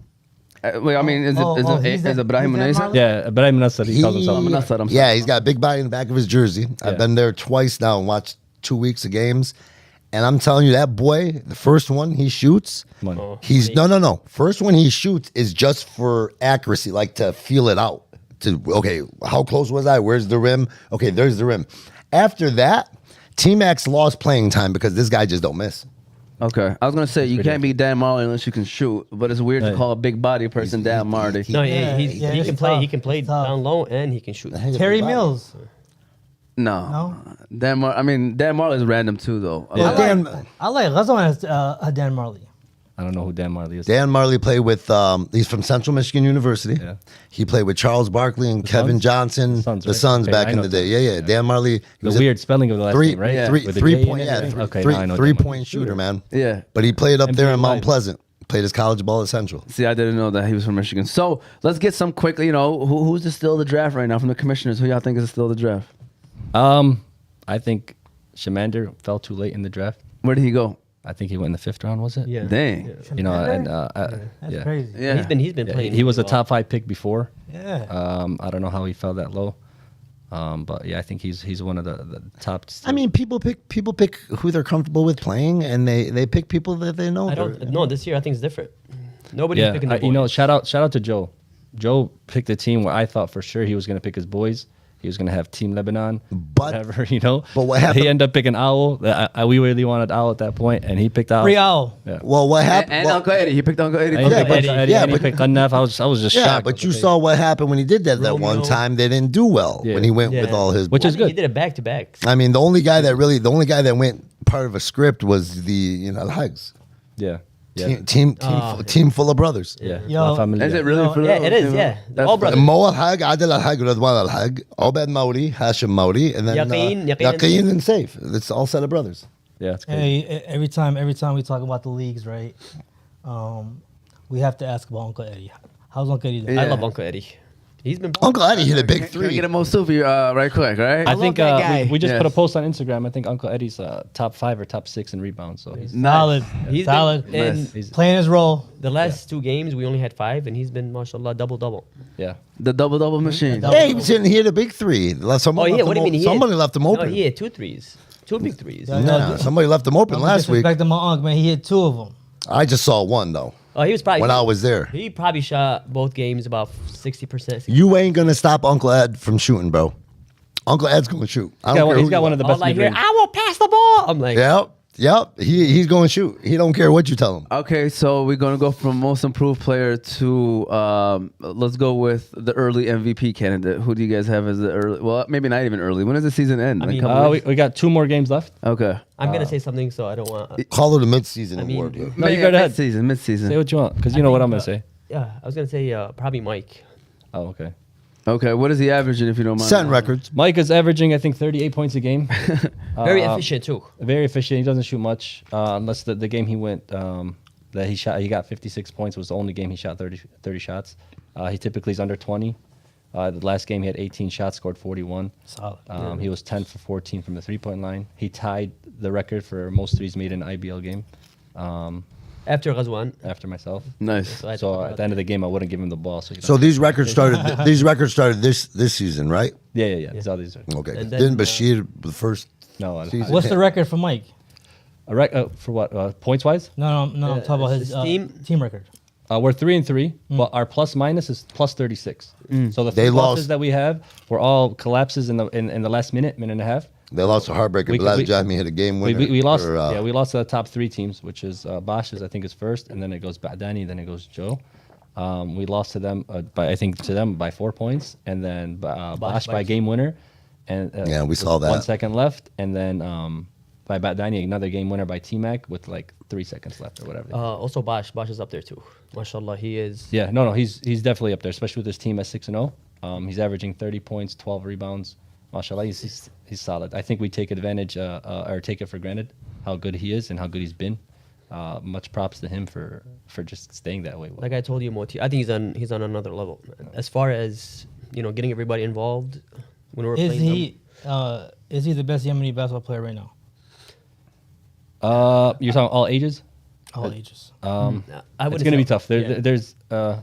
Wait, I mean, is Ibrahim he's Dan Munasir? Marley? Yeah, Ibrahim Nasser, he calls himself. Munasir, I'm sorry. Yeah, he's got a big body in the back of his jersey. I've Yeah. been there twice now and watched 2 weeks of games. And I'm telling you, that boy, the first one he shoots, he's no. First one he shoots is just for accuracy, like to feel it out. Okay, how close was I? Where's the rim? Okay, there's the rim. After that, T-Max lost playing time because this guy just don't miss. Okay. I was going to say, you can't be Dan Marley unless you can shoot, but it's weird to call a big body person Dan Marley. no, he it's can play. tough. He can play It's tough. down low and he can shoot. Terry Mills. No. Dan Marley is random too, though. I like Ghazwan as Dan Marley. I don't know who Dan Marley is. Dan Marley played with, he's from Central Michigan University. Yeah. He played with Charles Barkley and Kevin Suns? Johnson, The Suns, right? back Okay, I in know the day. Suns. Yeah. Dan Marley. He The was a weird spelling of the last name, right? With the J in it, right? Okay, now I know Dan Marley. 3-point shooter, man. Yeah. But he played up there NBA in Mount Live. Pleasant. Played his college ball at Central. See, I didn't know that he was from Michigan. So let's get some quick, who's the still of the draft right now from the commissioners? Who y'all think is still of the draft? I think Shemander fell too late in the draft. Where did he go? I think he went in the 5th round, was it? Yeah. Dang. That's yeah. crazy. Yeah. He's been Yeah, playing. he was a well. top 5 pick before. Yeah. I don't know how he fell that low. But yeah, I think he's one of the top. I mean, people pick who they're comfortable with playing, and they pick people that they know. I don't know. This year, I think it's different. Nobody's Yeah, picking their you know, boys. shout out to Joe. Joe picked a team where I thought for sure he was going to pick his boys. He was going to have Team Lebanon, But- whatever, you know. but what happened- He ended up picking Owl. We really wanted Owl at that point, and he picked Owl. Free Owl. Yeah. Well, what happened? And well, Uncle Eddie. He picked Uncle Eddie. And he Yeah, picked but- Eddie, yeah, and he but- picked Gunneff. I was just yeah, shocked. but you saw what happened when he did that one Romeo. time. They didn't do well Yeah. when he went Yeah. with all his. Which is He good. did it back to back. I mean, the only guy that went part of a script was the Hugs. Yeah. Yeah. Team full of brothers. Yeah. Yo, La Familia. Is it really Oh, for Yeah, real? it is. Yeah, That's all the- brothers. Mo Al-Hag, Adil Al-Hag, Ridwan Al-Hag, Obed Mauri, Hashim Mauri, and then Yaqeen, Yaqeen and Saif. It's all set of brothers. Yeah, it's crazy. Hey, every time we talk about the leagues, right? We have to ask about Uncle Eddie. How's Uncle Eddie doing? Yeah. I love Uncle Eddie. He's been Uncle Eddie hit a big Can we three. get a Mo Sufi right quick, right? I think that guy. we just put a Yes. post on Instagram. I think Uncle Eddie's top 5 or top 6 in rebounds. So he's Solid, He's solid. been, and Nice. He's- Playing his role. the last 2 games we only had 5, and he's been mashallah double. yeah. The double machine. Yeah, he was hitting. He hit a big three. Somebody Oh yeah, left what do him you mean? Somebody left him No, open. he had 2 threes, 2 big threes. Yeah. Nah, somebody left him open Don't last week. disrespect my uncle, man. He hit 2 of them. I just saw one though Oh, he was probably when I was there. He probably shot both games about 60%. You ain't gonna stop Uncle Ed from shooting, bro. Uncle Ed's gonna shoot. I don't care He's who got you one are. of the All best I hear, mid-range. I will pass the ball. I'm like, Yep. He's going to shoot. He don't care what you tell him. Okay, so we're gonna go from most improved player to let's go with the early MVP candidate. Who do you guys have as the early? Well, maybe not even early. When does the season end? I Like a mean, couple weeks? We got 2 more games left. Okay. I'm gonna say something, so I don't want. Call it a mid-season I mean- award. Bro. No, you go ahead. Mid Say season. what you want, because you know what I'm gonna say. Yeah, I was gonna say probably Mike. Oh, okay. Okay, what is he averaging if you don't mind? Setting records. Mike is averaging, I think, 38 points a game. Very efficient too. Very efficient. He doesn't shoot much, unless the game he went that he shot. He got 56 points. Was the only game he shot 30 shots. He typically is under 20. The last game he had 18 shots, scored 41. Solid. He was 10 for 14 from the 3-point line. He tied the record for most threes made in an IBL game. After Ghazwan. After myself. Nice. I So thought at the end of the game, I wouldn't give him the ball. So these records started. These records started this season, right? yeah. That's all these are. Okay. And Didn't then, Bashir the first? No, I Season. What's the record for Mike? for what? Points wise, No, I'm talking about his his team record. we're 3-3, but our plus minus is plus 36. So the They three lost. losses that we have were all collapses in the last minute and a half. They lost a heartbreaker. We- Bilal we- Jahmi hit a game winner. We lost. for, We lost to the top 3 teams, which is Bosch is I think is first, and then it goes Badani, then it goes Joe. We lost to them by 4 points, and then Bosch by game winner, and Yeah, we with saw that. 1 second left, and then by Badani another game winner by T-Mac with like 3 seconds left or whatever. Also Bosch is up there too. Mashallah, he is. Yeah, no, he's definitely up there, especially with his team at 6-0. He's averaging 30 points, 12 rebounds. Mashallah, he's solid. I think we take advantage or take it for granted how good he is and how good he's been. Much props to him for just staying that way. Like I told you, Moti, I think he's on another level. As far as getting everybody involved when we're Is playing. is he the best Yemeni basketball player right now? You're talking all ages? All ages. I It's wouldn't gonna be say- tough. yeah.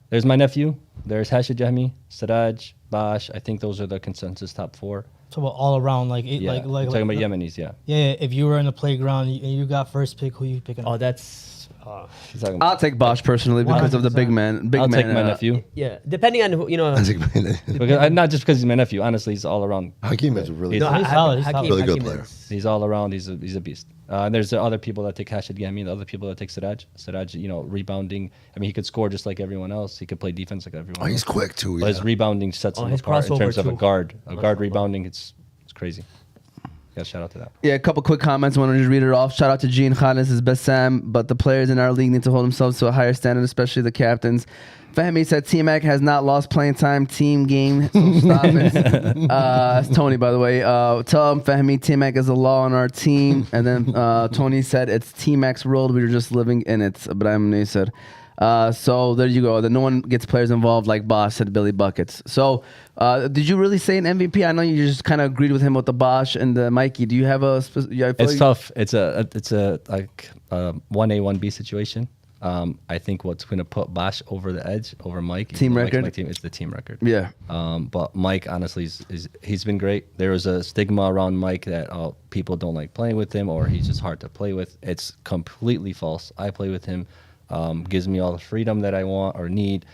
There's my nephew. There's Hashid Jahmi, Siraj, Bosch. I think those are the consensus top 4. Talk about all around, like Yeah, like I'm talking about Yemenis. Yeah, Yeah, if you were in the playground and you got first pick, who you picking? Oh, that's. he's talking I'll take Bosch personally because of the big man. I'll take my nephew. Yeah, depending on who Because, not just because he's my nephew. Honestly, he's all around. Hakeem is a really. No, he's solid. He's solid. Really good player. He's all around. He's a beast. And there's the other people that take Hashid Yami, the other people that take Siraj. Siraj, rebounding. I mean, he could score just like everyone else. He could play defense like everyone Oh, he's else. quick too. But Yeah. his rebounding sets him his apart in crossover terms of a too. guard. A guard Mashallah. rebounding, it's crazy. Yeah, shout out to that. Yeah, a couple quick comments. I want to just read it off. Shout out to Gene Khalis, his best Sam, but the players in our league need to hold themselves to a higher standard, especially the captains. Fahmi said T-Mac has not lost playing time, team game, so stop it. That's Tony, by the way. Tell him Fahmi T-Mac is a law on our team. And then Tony said it's T-Mac's world, we're just living in it. Ibrahim said. So there you go. That no one gets players involved like Bosch said Billy Buckets. So did you really say an MVP? I know you just kind of agreed with him with the Bosch and the Mikey. Do you have a? It's tough. It's a like 1A 1B situation. I think what's going to put Bosch over the edge over Mike, Team Mike's record? my team, is the team record. Yeah. But Mike, honestly, he's been great. There was a stigma around Mike that people don't like playing with him or he's just hard to play with. It's completely false. I play with him, gives me all the freedom that I want or need.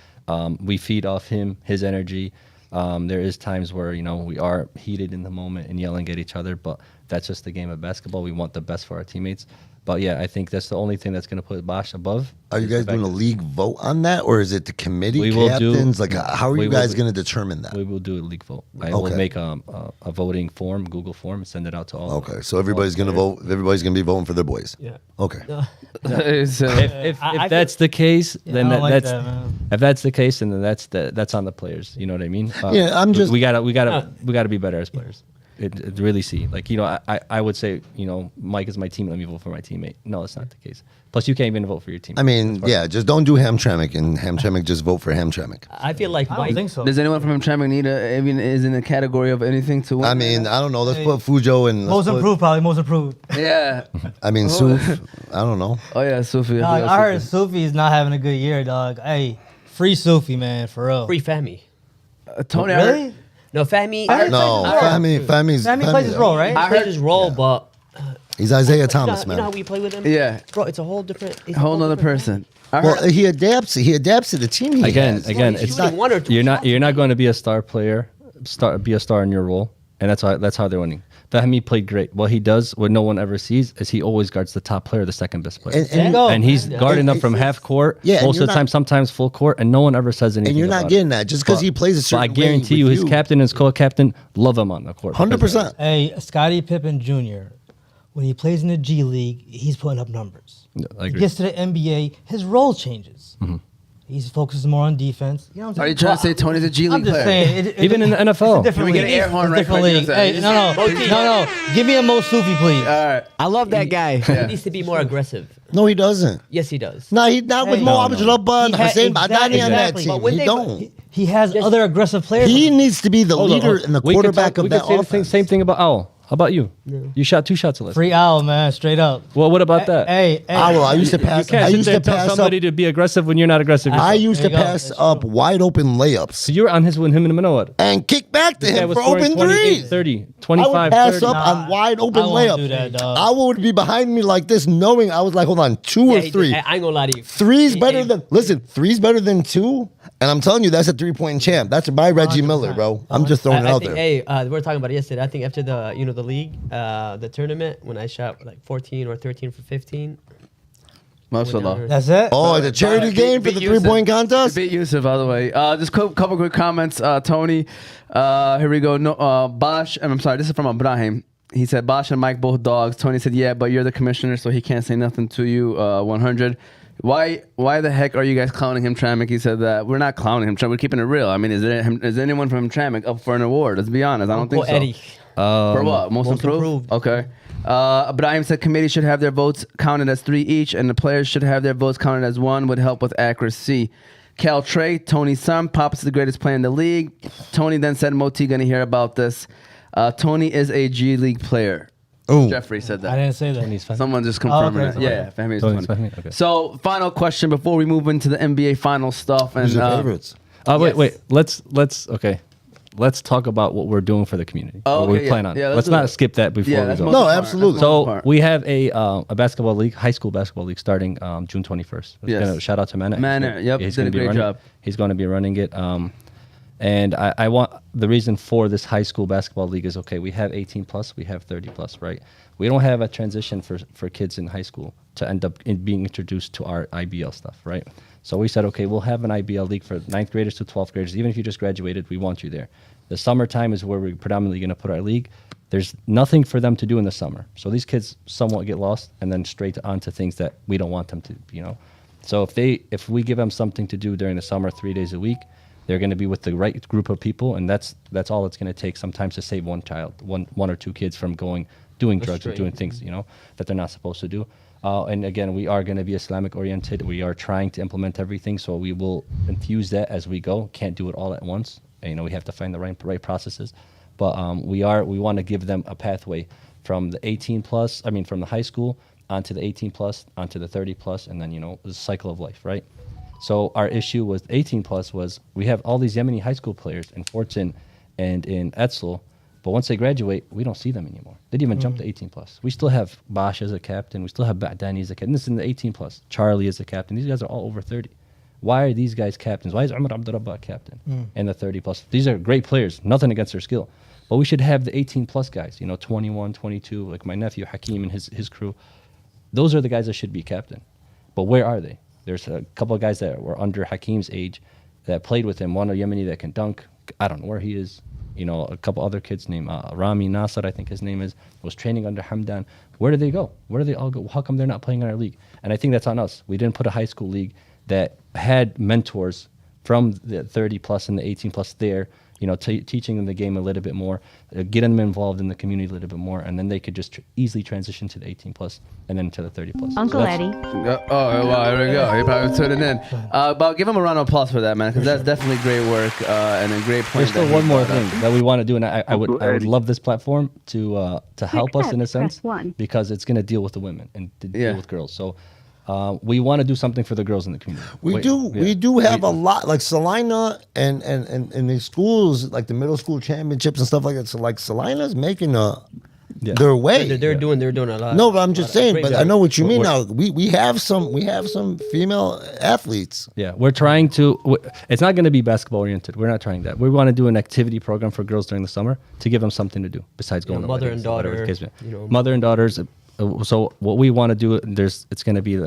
We feed off him, his energy. There is times where, we are heated in the moment and yelling at each other, but that's just the game of basketball. We want the best for our teammates. But yeah, I think that's the only thing that's going to put Bosch above. Are you guys doing a league vote on that, or is it the committee We will captains? do- How are we you will guys do- going to determine that? We will do a league vote. I will Okay. make a voting form, Google form, and send it out to all. Okay, so everybody's going to vote. Everybody's going to be voting for their boys. Yeah. Okay. It's, If I that's the case, then I don't like that's that, man. if that's the case, then that's on the players. You know what I mean? Yeah, I'm just- we gotta be better as players. It really see, like, I would say, Mike is my team. Let me vote for my teamate. No, that's not the case. Plus, you can't even vote for your team. I mean, yeah, just don't do Hamtramck, and Hamtramck just vote for Hamtramck. I feel like I don't Mike. think so. does anyone from Hamtramck need even is in a category of anything to win? I mean, I don't know. Let's put Fujo and Most improved, probably most improved. yeah. I mean, Suf. I don't know. Oh yeah, Sufi. Dog, I heard Sufi's not having a good year, dog. Hey, free Sufi, man, for real. Free Fahmy. Tony. I heard- Really? No, Fahmy. No, Fahmy. Fahmy plays his role, right? He plays his role, but He's Isaiah you Thomas, know how man. we play with him? Yeah. Bro, it's a whole different. It's A whole nother different person. I Well, heard, he adapts. He adapts to the team. He again, has. he's shooting one or two you're not shots. going to be a star player, be a star in your role, and that's how they're winning. Fahmy played great. What he does, what no one ever sees, is he always guards the top player, the second best player. And you go. And he's Yeah. guarding And- them from half court, Yeah, and most you're of the time, not- sometimes full court, and no one ever says anything. And you're not about getting it. that just because he plays a But certain I guarantee way you, with his captain and his co-captain love him on the court. 100%. Hey, Scottie Pippen Jr., when he plays in the G League, he's putting up numbers. I He agree. Mm-hmm. gets to the NBA, his role changes. He focuses more on defense. You know what I'm are you saying? trying to say Tony's a G I'm League just player? saying. Even in the It's a NFL. different Can we get league. an air horn It's a right different quick? league. Yes, Hey, no. Give me a Mo Sufi, please. All right. I love that guy. He needs to be more aggressive. No, he doesn't. Yes, he does. No, he's not with Hey. Mo No, Abdul-Jabbar and He had- Hussein Badani on that exactly. team. But when He they- don't. He has Just- other aggressive players. He needs to be the Hold on, leader and the we could quarterback talk- of that We could say offense. the same thing about Owl. How about you? You shot 2 shots last. Free Owl, man, straight up. Well, what about that? Hey, I used to You pass. can't I sit used there to and tell pass somebody up. to be aggressive when you're not aggressive. I yourself. used to There you go. pass That's up wide open layups So you were on his with him in the middle. and kick back to This guy him was for scoring open 28, threes. 30, I 25, would pass 30. up on wide open I won't layups. do that, dog. I would be behind me like this, knowing I was like, hold on, 2 or Yeah, 3. I ain't gonna lie to you. Three's Hey, better hey, than three's better than 2. And I'm telling you, that's a 3-point champ. That's by Reggie Miller, bro. I'm just throwing it I out think, there. hey, we were talking about it yesterday. I think after the league, the tournament, when I shot like 14 or 13 for 15. Mashallah. That's it. Oh, the charity game for the 3-point contest. Beat Yusuf, by the way. Just a couple quick comments. Tony, here we go. No, Bosch. I'm sorry. This is from Ibrahim. He said Bosch and Mike both dogs. Tony said, yeah, but you're the commissioner, so he can't say nothing to you. 100. Why the heck are you guys clowning him, Hamtramck? He said that we're not clowning him. We're keeping it real. I mean, is anyone from Hamtramck up for an award? Let's be honest. I don't think so. Eddie. For what? Most Most improved? improved. Okay. Ibrahim said committee should have their votes counted as 3 each, and the players should have their votes counted as 1. Would help with accuracy. Cal Trey, Tony's son, Pop's the greatest player in the league. Tony then said, Moti gonna hear about this. Tony is a G League player. Ooh. Jeffrey said that. I didn't say that. Tony's fine. Someone just confirming okay, that. Yeah, Fahmy is Tony's 20. Fahmy, okay. So, final question before we move into the NBA final stuff. And Who's your favorites? Wait. Let's talk about what we're doing for the community. Oh, what we okay, plan yeah. on. Yeah, let's let's do not that. skip that before Yeah, we that's go. most No, important. absolutely. That's the most So part. we have a basketball league, high school basketball league, starting June 21st. Yes. Shout out to Mana. Mana, yep, he's did gonna a be great running- job. He's going to be running it. And I want the reason for this high school basketball league is okay. We have 18 plus, we have 30 plus, right? We don't have a transition for kids in high school to end up being introduced to our IBL stuff, right? So we said, okay, we'll have an IBL league for 9th graders to 12th graders. Even if you just graduated, we want you there. The summertime is where we're predominantly going to put our league. There's nothing for them to do in the summer. So these kids somewhat get lost and then straight onto things that we don't want them to, So if we give them something to do during the summer 3 days a week, they're going to be with the right group of people, and that's all it's going to take sometimes to save one child, one or two kids from doing drugs or doing things, that they're not supposed to do. And again, we are going to be Islamic oriented. We are trying to implement everything, so we will infuse that as we go. Can't do it all at once. And, we have to find the right processes. But we want to give them a pathway from the 18 plus, from the high school onto the 18 plus, onto the 30 plus, and then, the cycle of life, right? So our issue with 18 plus was we have all these Yemeni high school players in Fortson and in Etzel, but once they graduate, we don't see them anymore. They didn't even jump to 18 plus. We still have Bash as a captain. We still have Ba'dani as a captain. This is in the 18 plus. Charlie as a captain. These guys are all over 30. Why are these guys captains? Why is Umar Abdurrabbah captain in the 30 plus? These are great players. Nothing against their skill. But we should have the 18 plus guys, 21, 22, like my nephew Hakeem and his crew. Those are the guys that should be captain. But where are they? There's a couple of guys that were under Hakeem's age that played with him. One a Yemeni that can dunk. I don't know where he is. A couple other kids named Rami Nasser, I think his name is, was training under Hamdan. Where did they go? Where do they all go? How come they're not playing in our league? And I think that's on us. We didn't put a high school league that had mentors from the 30 plus and the 18 plus there, teaching them the game a little bit more, getting them involved in the community a little bit more, and then they could just easily transition to the 18 plus and then to the 30 plus. Uncle Eddie. Oh, wow, here we go. He probably tuning in. But give him a round of applause for that, man, because that's definitely great work and a great point. There's still one more thing that we want to do, and I would love this platform to help us in a sense, because it's going to deal with the women and deal with girls. So we want to do something for the girls in the community. We do have a lot, like Salina and the schools, like the middle school championships and stuff like that. So like Salina's making their way. They're doing a lot. No, but I'm just saying. But I know what you mean now. We have some female athletes. Yeah, we're trying to. It's not going to be basketball oriented. We're not trying that. We want to do an activity program for girls during the summer to give them something to do besides going to mother weddings, and daughter. whatever the case may be. Mother and daughters. So what we want to do, it's going to be,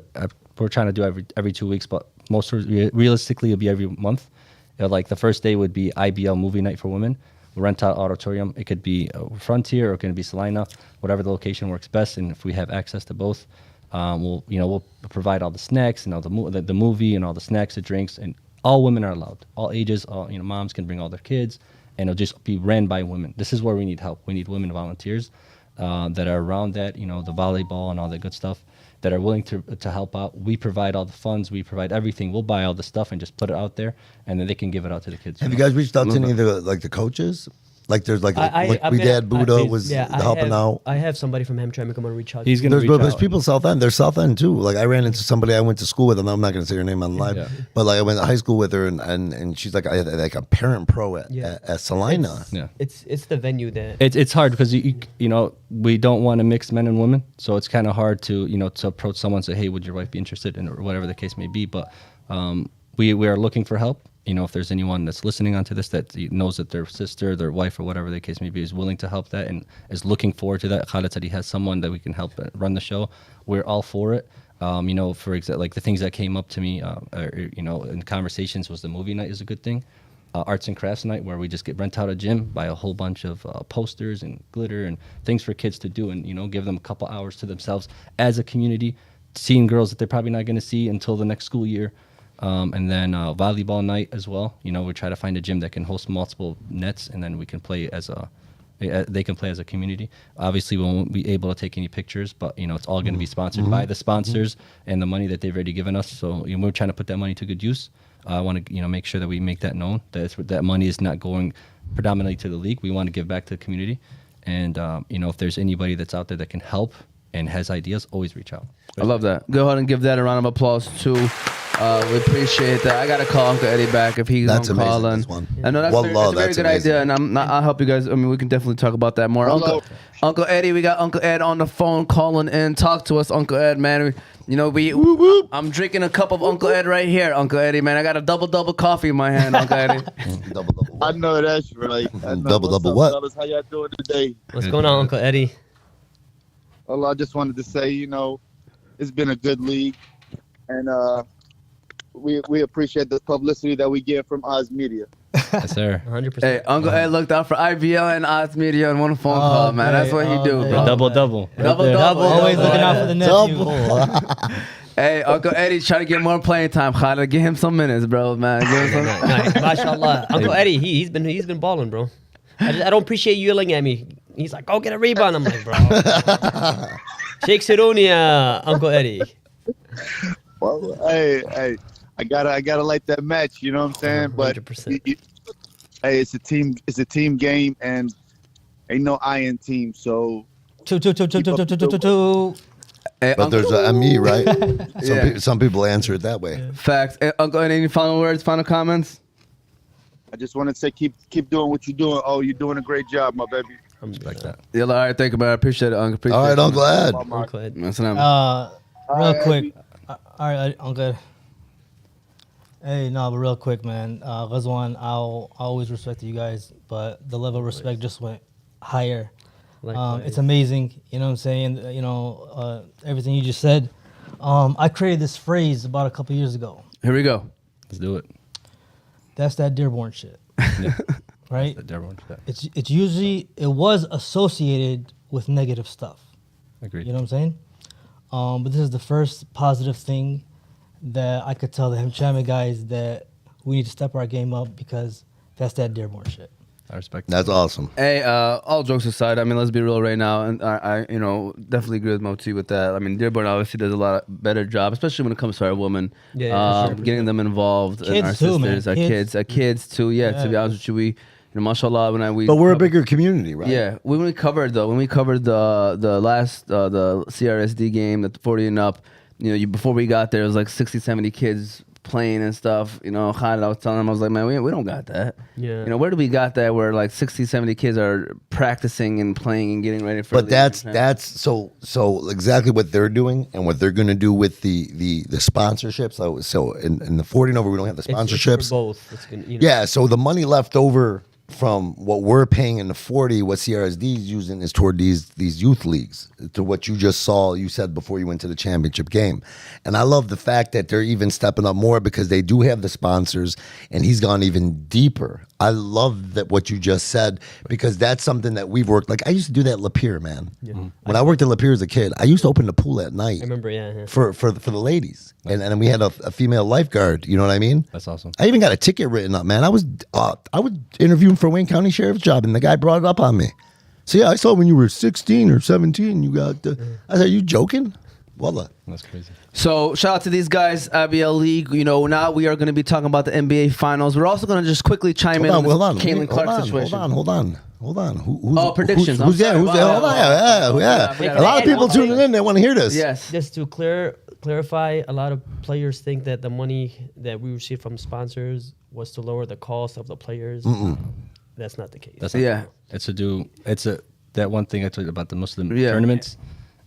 we're trying to do every 2 weeks, but most realistically it'll be every month. Like the first day would be IBL movie night for women. We'll rent out auditorium. It could be Frontier or it could be Salina, whatever the location works best. And if we have access to both, we'll provide all the snacks and all the movie and all the snacks, the drinks, and all women are allowed. All ages, moms can bring all their kids, and it'll just be ran by women. This is where we need help. We need women volunteers that are around that, the volleyball and all that good stuff, that are willing to help out. We provide all the funds. We provide everything. We'll buy all the stuff and just put it out there, and then they can give it out to the kids. Have you guys reached out to any of the coaches? Like there's we had Buddha was helping out. I have somebody from Hamtramck I'm gonna reach out. He's gonna there's people South End. There's South End too. Like I ran into somebody I went to school with, and I'm not gonna say her name on live, but like I went to high school with her, and she's like like a parent pro at Salina. It's the venue that it's hard because we don't want to mix men and women, so it's kind of hard to to approach someone and say, hey, would your wife be interested in, or whatever the case may be. But we are looking for help. If there's anyone that's listening onto this that knows that their sister, their wife, or whatever the case may be is willing to help that and is looking forward to that, Khaled said he has someone that we can help run the show. We're all for it. For example, like the things that came up to me, in conversations was the movie night is a good thing. Arts and crafts night where we just rent out a gym, buy a whole bunch of posters and glitter and things for kids to do, and give them a couple hours to themselves as a community, seeing girls that they're probably not going to see until the next school year. And then volleyball night as well. We try to find a gym that can host multiple nets, and then we can play they can play as a community. Obviously, we won't be able to take any pictures, but it's all going to be sponsored by the sponsors and the money that they've already given us. So we're trying to put that money to good use. I want to make sure that we make that known, that money is not going predominantly to the league. We want to give back to the community, and if there's anybody that's out there that can help and has ideas, always reach out. I love that. Go ahead and give that a round of applause too. We appreciate that. I gotta call Uncle Eddie back if he's on call. This one. I know that's a very good idea, and I'll help you guys. I mean, we can definitely talk about that more. Uncle Eddie, we got Uncle Ed on the phone calling in. Talk to us, Uncle Ed, man. I'm drinking a cup of Uncle Ed right here, Uncle Eddie, man. I got a double coffee in my hand, Uncle Eddie. double. I know that's right. Double what? Fellas, how y'all doing today? What's going on, Uncle Eddie? Well, I just wanted to say, it's been a good league, and we appreciate the publicity that we get from Oz Media. Yes, sir. 100%. Hey, Uncle Ed looked out for IBL and Oz Media in one phone call, man. That's what he do, bro. Double. Always looking out for the nephew. Hey, Uncle Eddie's trying to get more playing time. Khaled, give him some minutes, bro, man. Give him some. Nice. Mashallah. Uncle Eddie, he's been balling, bro. I don't appreciate you yelling at me. He's like, go get a rebound. I'm like, bro. Sheikh Sironia, Uncle Eddie. Well, hey, I gotta like that match. You know what I'm saying? But 100%. Hey, it's a team game, and ain't no I in team. So Two. Hey, But there's a me, right? Yeah. Some people answer it that way. Facts. Hey, Uncle, any final words, final comments? I just want to say keep doing what you're doing. Oh, you're doing a great job, my baby. Respect that. Yeah, all right, thank you, man. I appreciate it, Uncle. Appreciate All right, it. Uncle Ed. Uncle Ed. Real quick. All right, Uncle. Hey, no, but real quick, man. Ghazwan, I always respected you guys, but the level of respect just went higher. Likewise. It's amazing. You know what I'm saying? Everything you just said. I created this phrase about a couple years ago. Here we go. Let's do it. That's that Dearborn shit. Yeah. Right? That Dearborn shit. It's usually, it was associated with negative stuff. Agreed. You know what I'm saying? But this is the first positive thing that I could tell the Hamchami guys that we need to step our game up because that's that Dearborn shit. I respect That's awesome. Hey, all jokes aside, I mean, let's be real right now, and I definitely agree with Moti with that. I mean, Dearborn obviously does a lot better job, especially when it comes to our women, Yeah, for sure. getting them involved, and Kids our too, man. sisters, our kids too. Yeah, to be honest with you, we, mashallah, we. But we're a covered- bigger community, right? Yeah, when we covered the last the CRSD game, the 40 and up, before we got there, it was like 60, 70 kids playing and stuff. Khaled, I was telling him, I was like, man, we don't got that. Yeah. Where do we got that where like 60, 70 kids are practicing and playing and getting ready for? But that's so exactly what they're doing and what they're going to do with the sponsorships. So in the 40 and over, we don't have the It's sponsorships. for both. It's gonna, Yeah, so the money left over from what we're paying in the 40, what CRSD is using is toward these youth leagues, to what you just saw, you said before you went to the championship game. And I love the fact that they're even stepping up more because they do have the sponsors, and he's gone even deeper. I love that what you just said, because that's something that we've worked. Like, I used to do that at Lapeer, man. Yeah. When I worked at Lapeer as a kid, I used to open the pool at night. I remember, yeah. For the ladies, and we had a female lifeguard. You know what I mean? That's awesome. I even got a ticket written up, man. I was interviewing for Wayne County Sheriff's job, and the guy brought it up on me. So yeah, I saw when you were 16 or 17, you got. I said, "Are you joking?" Wallah. That's crazy. So shout out to these guys, IBL League. Now we are going to be talking about the NBA Finals. We're also going to just quickly chime in on this Caitlin Clark situation. Hold on. Who's predictions. Who's there? I'm Who's sorry there? about Hold on. that. Yeah. A lot of people tuning in. They want to hear this. Yes. Just to clarify, a lot of players think that the money that we receive from sponsors was to lower the cost of the players. That's not the case. That's not Yeah. true. It's that one thing I told you about the Muslim Yeah. tournaments,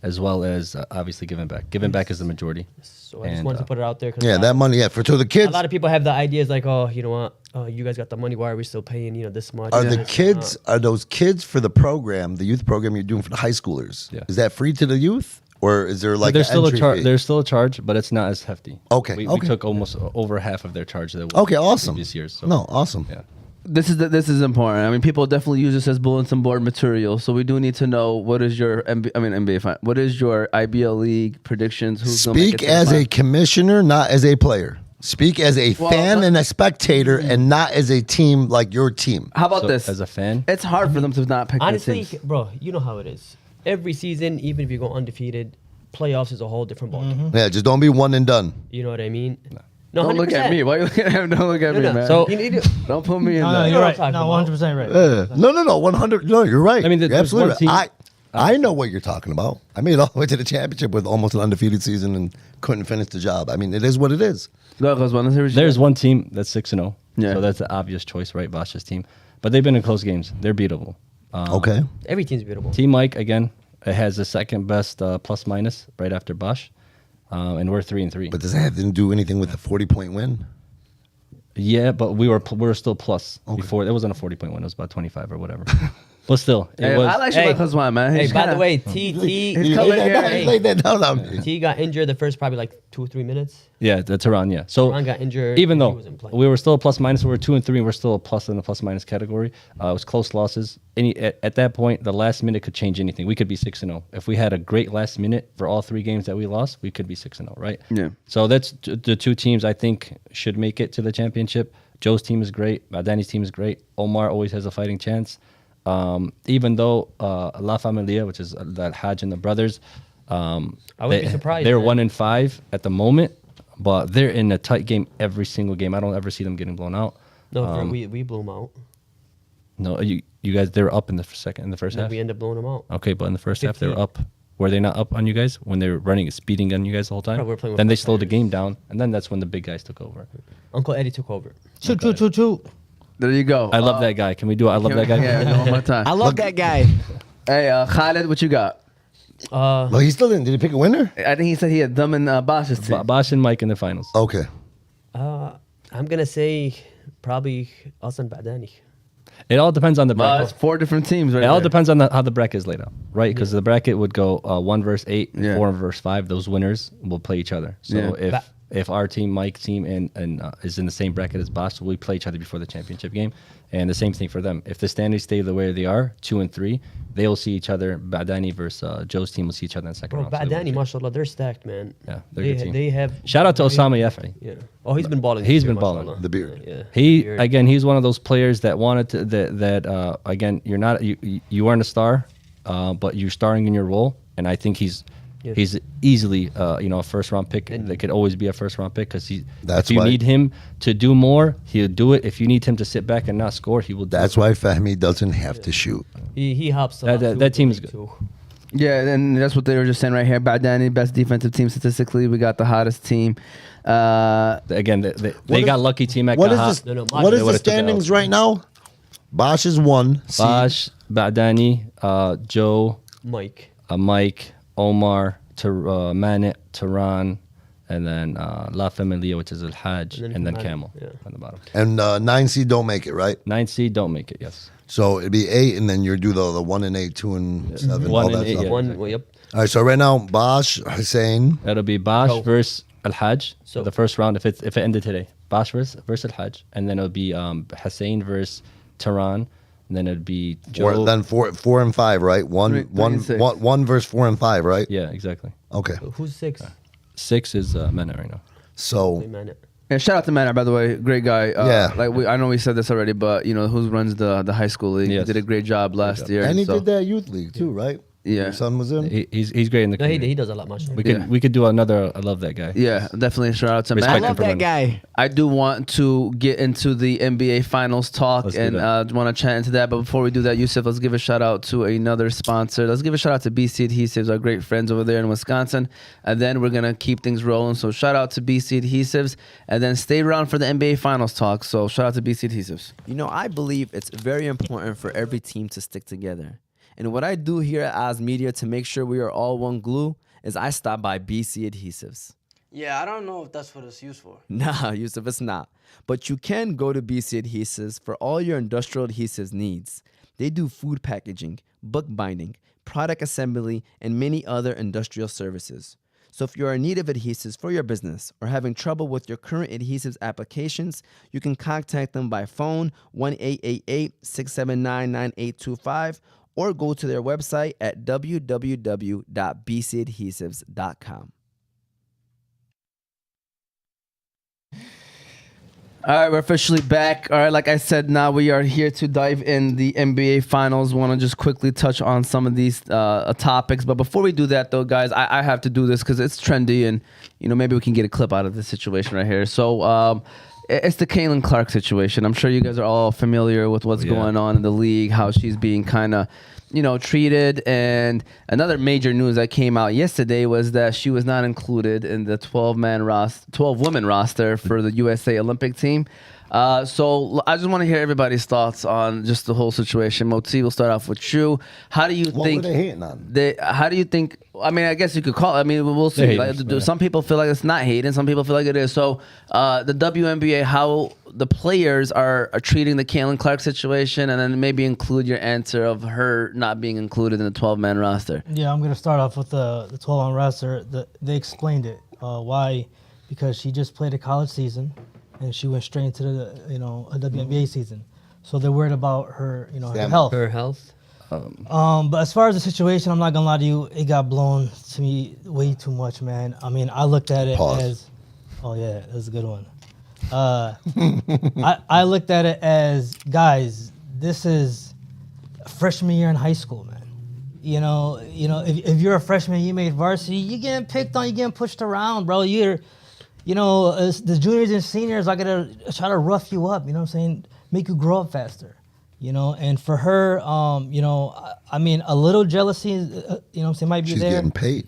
as well as obviously giving back. Giving back is the majority. So I just wanted to put it out there. 'Cause Yeah, that money. Yeah, to the a kids. lot of people have the ideas like, oh, you know what? You guys got the money. Why are we still paying, this much? Are Yeah. the kids? Are those kids for the program, the youth program you're doing for the high schoolers? Yeah. Is that free to the youth, or is there like there's an still a entry charge. fee? There's still a charge, but it's not as hefty. Okay, We okay. took almost over half of their charge. That Okay, awesome. Previous years. So, No, awesome. Yeah. This is important. I mean, people definitely use this as bulletin board material. So we do need to know what is your NBA Finals. What is your IBL League predictions? Who's gonna make Speak it to the as a finals? commissioner, not as a player. Speak as a fan and a spectator, and not as a team like your team. How about So, this? as a fan, It's hard for them to not pick Honestly, the teams. bro, you know how it is. Every season, even if you go undefeated, playoffs is a whole different ballgame. Yeah, just don't be one and done. You know what I mean? No, Don't look at 100%. me. Why are you looking at him? Don't look at me, No, no. man. So- You need to- Don't put me in No, that. you're what I'm right. talking No, about. 100% right. No, 100. No, you're right. I mean, you're there's absolutely one team- right. I know what you're talking about. I made it all the way to the championship with almost an undefeated season and couldn't finish the job. I mean, it is what it is. Go, Ghazwan, let's hear what you there's got. one team that's 6-0. Yeah. So that's the obvious choice, right? Bosch's team, but they've been in close games. They're beatable. Okay. Every team's beautiful. Team Mike again. It has the second best plus minus right after Bosch, and we're 3-3. But does that have to do anything with the 40-point win? Yeah, but we were still plus before. It wasn't a 40-point win. It was about 25 or whatever. But still, it Hey, was. I like you about Ghazwan, man. Hey, He's by kinda- the way, He's coming here. Lay that down on me. T got injured the first probably like 2 or 3 minutes. Yeah, that's around. Yeah. So Ron got injured. even he though wasn't playing. we were still a plus minus, we were 2-3. We're still a plus in the plus minus category. It was close losses. At that point, the last minute could change anything. We could be 6-0 if we had a great last minute for all 3 games that we lost. We could be 6-0, right? Yeah. So that's the 2 teams I think should make it to the championship. Joe's team is great. Danny's team is great. Omar always has a fighting chance. Even though La Familia, which is that Hajj and the brothers, I would be surprised, They're man. 1-5 at the moment, but they're in a tight game every single game. I don't ever see them getting blown out. No, we blew them out. No, you guys, they're up in the first And half. we ended up blowing them out. Okay, but in the first half they were 15. up. were they not up on you guys when they were running, speeding on you guys the whole time? Oh, we're playing with Then they five slowed the players. game down, and then that's when the big guys took over. Uncle Eddie took over. Choo choo choo choo. There you go. I love that guy. Can we do I love that guy? Yeah, do one more time. I love that guy. Hey, Khaled, what you got? Well, he still didn't. Did he pick a winner? I think he said he had Dumb and Bosch's team. Bosch and Mike in the finals. Okay. I'm gonna say probably us and Badani. It all depends on the bracket. It's 4 different teams right It all there. depends on how the bracket is laid out, right? Because the bracket would go 1 versus 8, Yeah. 4 versus 5. Those winners will play each other. So Yeah. if our team, Mike's team, and is in the same bracket as Bosch, we play each other before the championship game. And the same thing for them. If the standings stay the way they are, 2 and 3, they will see each other. Badani versus Joe's team will see each other in the second Bro, round. So they Badani, won't- mashallah, they're stacked, man. Yeah, they're a good team. They have. Shout out to Osama Yafi. Yeah. Oh, he's been balling. He's this year, been balling. mashallah. The beard. Yeah. He Beard. again, he's one of those players that wanted to that again, you're not you aren't a star, but you're starring in your role, and I think he's easily a first round pick. That could always be a first round pick because That's if you why- need him to do more, he'll do it. If you need him to sit back and not score, he will. Do That's it. why Fahmy doesn't have to shoot. He helps. A That- lot that- too, that team is too. good. Yeah, and that's what they were just saying right here. Badani, best defensive team statistically. We got the hottest team. Again, they got lucky. Team at What is Kaha. this? No, no, What they is the would've took the standings L. right now? Bosch is 1. Bosch, Badani, Joe, Mike. Mike, Omar, Manit, Tehran, and then La Familia, which is Al Hajj, and then Manit, Camel yeah. on the bottom. And 9 seed don't make it, right? 9 seed don't make it. Yes. So it'd be 8, and then you do the 1 and 8, 2 and 7, 1 all and that 8, stuff. yeah. One. Well, yep. All right, so right now, Bosch, Hussein, That'll be Bosch Oh. versus Al Hajj. So So- the first round, if it ended today, Bosch versus Al Hajj, and then it'll be Hussein versus Tehran, and then it'd be Joe. or then 4 and 5, right? Three and six. One versus 4 and 5, right? Yeah, exactly. Okay. Who's 6? 6 is Mena right now. So Man. And shout out to Manor, by the way, great guy. Yeah. I know we said this already, but who runs the high school league? Yes. He did a great job last year. and he so- did that youth league too, right? Yeah. Your son was in. He's great in the No, community. he does a lot, mashallah. We could do another. I love that guy. Yeah, definitely shout out to Respect I Manor. him love for that running. guy. I do want to get into the NBA Finals talk Let's do and that. want to chat into that. But before we do that, Yusuf, let's give a shout out to another sponsor. Let's give a shout out to BC Adhesives, our great friends over there in Wisconsin. And then we're going to keep things rolling. So shout out to BC Adhesives. And then stay around for the NBA Finals talk. So shout out to BC Adhesives. I believe it's very important for every team to stick together. And what I do here at Oz Media to make sure we are all one glue is I stop by BC Adhesives. Yeah, I don't know if that's what it's used for. Nah, Yusuf, it's not. But you can go to BC Adhesives for all your industrial adhesives needs. They do food packaging, book binding, product assembly, and many other industrial services. So if you're in need of adhesives for your business or having trouble with your current adhesives applications, you can contact them by phone 1-888-679-9825 or go to their website at www.bcadhesives.com. All right, we're officially back. All right, like I said, now we are here to dive in the NBA Finals. Want to just quickly touch on some of these topics. But before we do that, though, guys, I have to do this because it's trendy and, maybe we can get a clip out of this situation right here. So it's the Caitlin Clark situation. I'm sure you guys are all familiar with what's going on in the league, how she's being kind of, treated. And another major news that came out yesterday was that she was not included in the 12-woman roster for the USA Olympic team. So I just want to hear everybody's thoughts on just the whole situation. Moti, we'll start off with you. How do you What think were they hating on? how do you think? I mean, I guess you could call it. I mean, we'll see. They're Like, haters, do yeah. some people feel like it's not hate, and some people feel like it is. So, the WNBA, how the players are treating the Caitlin Clark situation, and then maybe include your answer of her not being included in the 12-man roster. Yeah, I'm gonna start off with the 12-on roster. They explained it. Why? Because she just played a college season, and she went straight into the a WNBA season. So they're worried about her her health. Her health. But as far as the situation, I'm not gonna lie to you, it got blown to me way too much, man. I mean, I looked at it Pause. as, oh yeah, that's a good one. I looked at it as, guys, this is freshman year in high school, man. If you're a freshman, you made varsity, you getting picked on, you getting pushed around, bro. As the juniors and seniors are gonna try to rough you up. You know what I'm saying? Make you grow up faster. You know, and for her, you know, I mean, a little jealousy, you know what I'm saying, might be She's there. getting paid.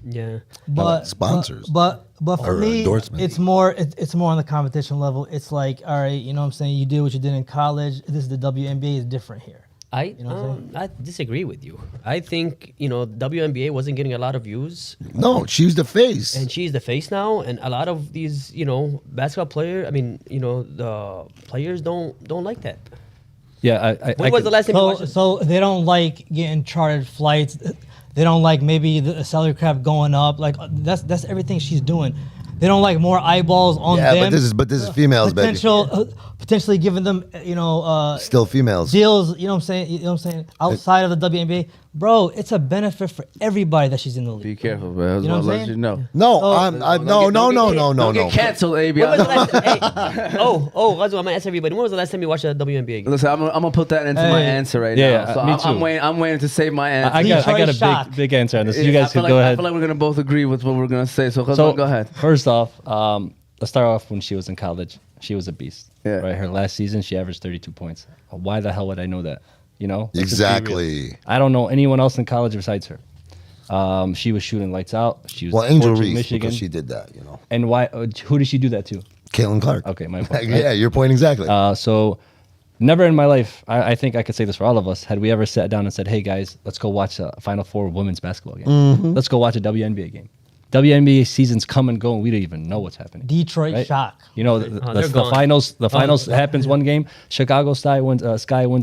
Yeah. But sponsors. But for Or me, endorsements. it's more on the competition level. It's like, all right, you know what I'm saying, you did what you did in college. This is the WNBA is different here. I disagree with you. I think, you know, WNBA wasn't getting a lot of views. No, she's the face. And she's the face now, and a lot of these, you know, basketball player. I mean, you know, the players don't like that. Yeah, When was the last time you watched? So they don't like getting chartered flights. They don't like maybe the salary cap going up. Like that's everything she's doing. They don't like more eyeballs on them. Yeah, but this is females, baby. Potentially giving them, you know, Still females. deals. You know what I'm saying? You know what I'm saying? Outside of the WNBA, bro, it's a benefit for everybody that she's in the league. Be careful, bro. You know what I'm let saying? you know. No, So- no. Get canceled, AB. When was the last hey, Ghazwan, I'm gonna ask everybody. When was the last time you watched the WNBA game? Listen, I'm gonna put that into my Hey. answer right Yeah, now. So me I'm too. I'm waiting to save my answer. I got Detroit shock. a big answer on this. You Yeah, guys can go I ahead. feel like we're gonna both agree with what we're gonna say. So, So go ahead. First off, let's start off when she was in college. She was a beast. Yeah. Right. Her last season, she averaged 32 points. Why the hell would I know that? You know. Let's just be real. Exactly. I don't know anyone else in college besides her. She was shooting lights out. She was Well, Angel torching Reese, Michigan. because she did that, you know. And why? Who did she do that to? Caitlin Clark. Okay, my point. Yeah, your point exactly. So never in my life, I think I could say this for all of us, had we ever sat down and said, hey guys, let's go watch a Final Four women's basketball game. Mm-hmm. Let's go watch a WNBA game. WNBA seasons come and go and we don't even know what's happening. Detroit Right? shock. You know, they're the gone. finals happens one game, Chicago Sky wins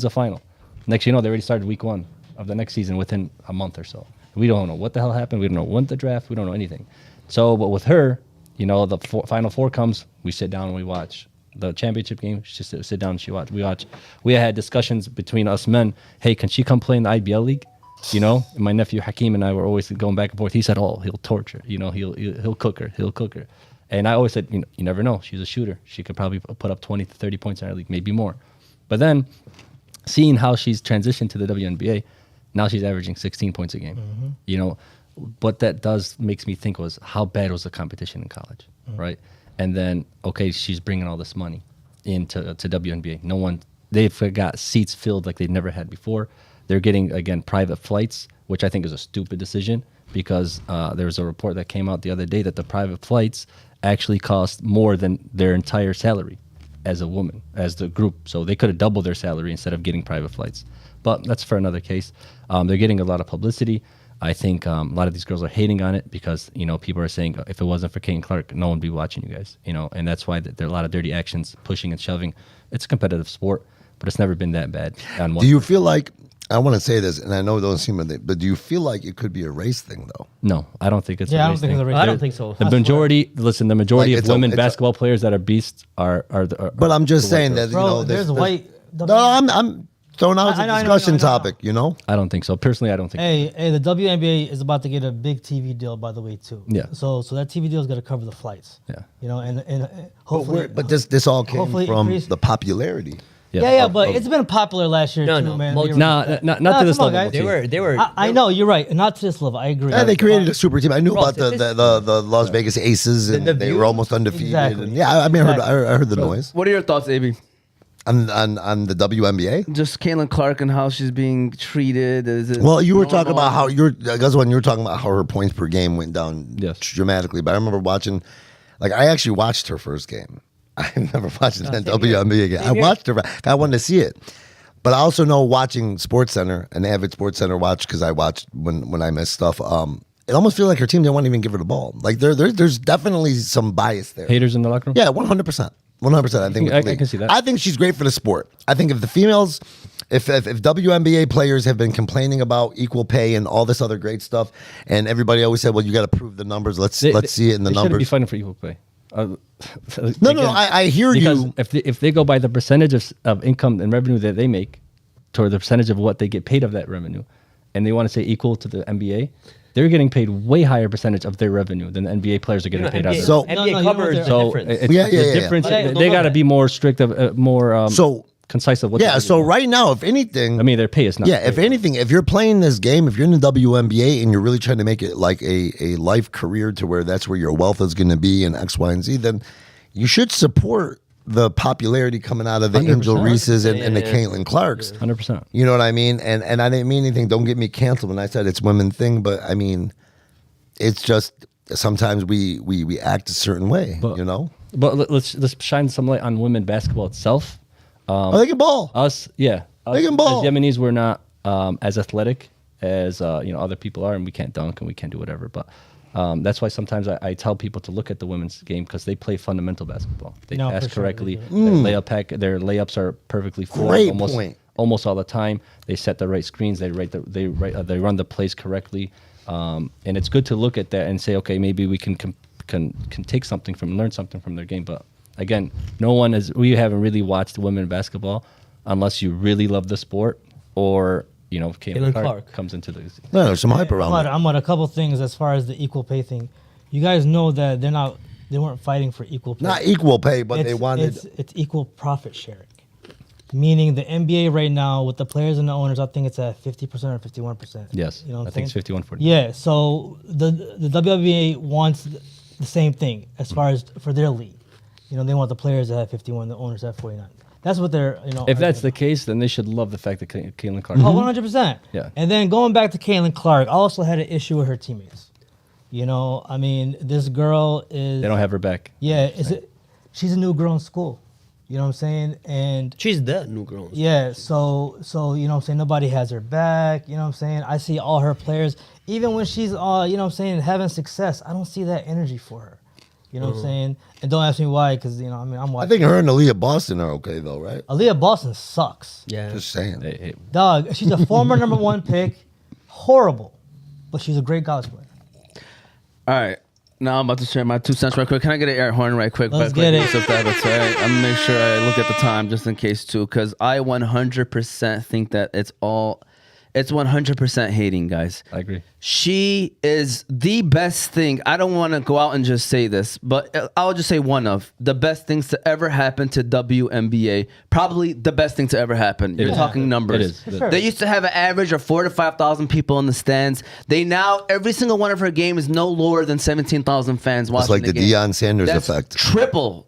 a final. Next you know, they already started week 1 of the next season within a month or so. We don't know what the hell happened. We don't know when the draft. We don't know anything. So, but with her, you know, the Final Four comes, we sit down and we watch. The championship game, she sit down and we watch. We had discussions between us men. Hey, can she come play in the IBL league? You know, and my nephew Hakeem and I were always going back and forth. He said, "Oh, he'll torture. You know, he'll cook her. He'll cook her." And I always said, you know, you never know. She's a shooter. She could probably put up 20 to 30 points in our league, maybe more. But then, seeing how she's transitioned to the WNBA, now she's averaging 16 points a game. Mm-hmm. You know, what that does makes me think was how bad was the competition in college, right? And then, okay, she's bringing all this money into WNBA. They've got seats filled like they've never had before. They're getting, again, private flights, which I think is a stupid decision because there was a report that came out the other day that the private flights actually cost more than their entire salary as a woman, as the group. So they could have doubled their salary instead of getting private flights. But that's for another case. They're getting a lot of publicity. I think a lot of these girls are hating on it because, you know, people are saying if it wasn't for Caitlin Clark, no one would be watching you guys, you know, and that's why there are a lot of dirty actions, pushing and shoving. It's a competitive sport, but it's never been that bad. Do you feel like, I want to say this, and I know it don't seem like it, but do you feel like it could be a race thing, though? No, I don't think it's Yeah, a I don't race think thing. it's a race I thing. don't think so. The majority, listen, the majority Like, of it's a- women it's a- basketball players that are beasts are But I'm just the white saying girls. that, you Bro, know, there's white. No, I'm throwing out I a know, discussion I know. topic, you know? I don't think so. Personally, I don't think. Hey, the WNBA is about to get a big TV deal, by the way, too. Yeah. So that TV deal is going to cover the flights. Yeah. You know, and hopefully. But this all came hopefully from increase- the popularity. Yeah, but it's been popular last year No, too, no. man. Well, You're Nah, right. not Nah, to this come on, level. guys. They were. I know you're right. Not to this level. I agree. Yeah, they created a super team. I knew Bro, about the Las Vegas Aces, and the they view- were almost undefeated. Exactly. And yeah, I mean, I Exactly. heard the noise What are your thoughts, AB? on the WNBA. Just Caitlin Clark and how she's being treated. Is it Well, you were normal? talking about how Ghazwan, you were talking about how her points per game went down Yes. dramatically. But I remember watching, like, I actually watched her first game. I've never watched a WNBA game. I watched her. I wanted to see it. But I also know watching SportsCenter, an avid SportsCenter watch, because I watched when I missed stuff. It almost feels like her team didn't want to even give her the ball. Like there's definitely some bias there. Haters in the locker room. Yeah, 100%. 100%. I think with I the league. can see that. I think she's great for the sport. I think if the females, if WNBA players have been complaining about equal pay and all this other great stuff, and everybody always said, well, you got to prove the numbers. Let's see it in the they shouldn't be numbers. fighting for equal pay. No, I hear because you. if they go by the percentage of income and revenue that they make, toward the percentage of what they get paid of that revenue, and they want to say equal to the NBA, they're getting paid way higher percentage of their revenue than the NBA players are getting paid out of. So- NBA No, you know covers what the So difference. it's Yeah, the yeah. difference. But I They don't got to know be more strict more So concise of what. yeah, they're so doing. right now, if anything, I mean, their pay is not. yeah, if anything, if you're playing this game, if you're in the WNBA and you're really trying to make it like a life career to where that's where your wealth is going to be and X, Y, and Z, then you should support the popularity coming out of the Angel 100%. Reese's and the Caitlin Clarks. 100%. You know what I mean? And I didn't mean anything. Don't get me canceled when I said it's women thing, but I mean, it's just sometimes we act a certain way, you know? But let's shine some light on women basketball itself. They can ball. Us, yeah. They can ball. As Yemenis, we're not as athletic as other people are, and we can't dunk and we can't do whatever. But that's why sometimes I tell people to look at the women's game because they play fundamental basketball. They pass correctly. Their layups are perfectly formed almost all the time. They set the right screens. They run the plays correctly. And it's good to look at that and say, okay, maybe we can take something learn something from their game. But again, we haven't really watched women basketball unless you really love the sport or Caitlin Clark comes into the. No, there's some hype around. I'm on a couple things as far as the equal pay thing. You guys know that they weren't fighting for equal pay. Not equal pay, but they wanted. It's equal profit sharing. Meaning the NBA right now with the players and the owners, I think it's at 50% or 51%. Yes, I think it's 51-49. Yeah, so the WNBA wants the same thing as far as for their league. They want the players to have 51, the owners to have 49. That's what they're, If that's the case, then they should love the fact that Caitlin Clark. Oh, 100%. Yeah. And then going back to Caitlin Clark, I also had an issue with her teammates. This girl is. They don't have her back. Yeah, she's a new girl in school. You know what I'm saying? And she's the new girl. Yeah, so you know what I'm saying, nobody has her back, you know what I'm saying? I see all her players, even when she's having success, I don't see that energy for her. You know what I'm saying? And don't ask me why, because I'm watching. I think her and Aaliyah Boston are okay though, right? Aaliyah Boston sucks. Yeah. Just saying. Dog, she's a former number 1 pick. Horrible. But she's a great college player. All right. Now I'm about to share my 2 cents right quick. Can I get an air horn right quick? Let's get it. If that's all right. I'm going to make sure I look at the time just in case too, because I 100% think that it's 100% hating, guys. I agree. She is the best thing. I don't want to go out and just say this, but I'll just say one of the best things to ever happen to WNBA. Probably the best thing to ever happen. You're talking numbers. It is. They used to have an average of 4,000 to 5,000 people in the stands. They now, every single one of her games is no lower than 17,000 fans watching. It's like the game. Deion Sanders That's effect. Triple,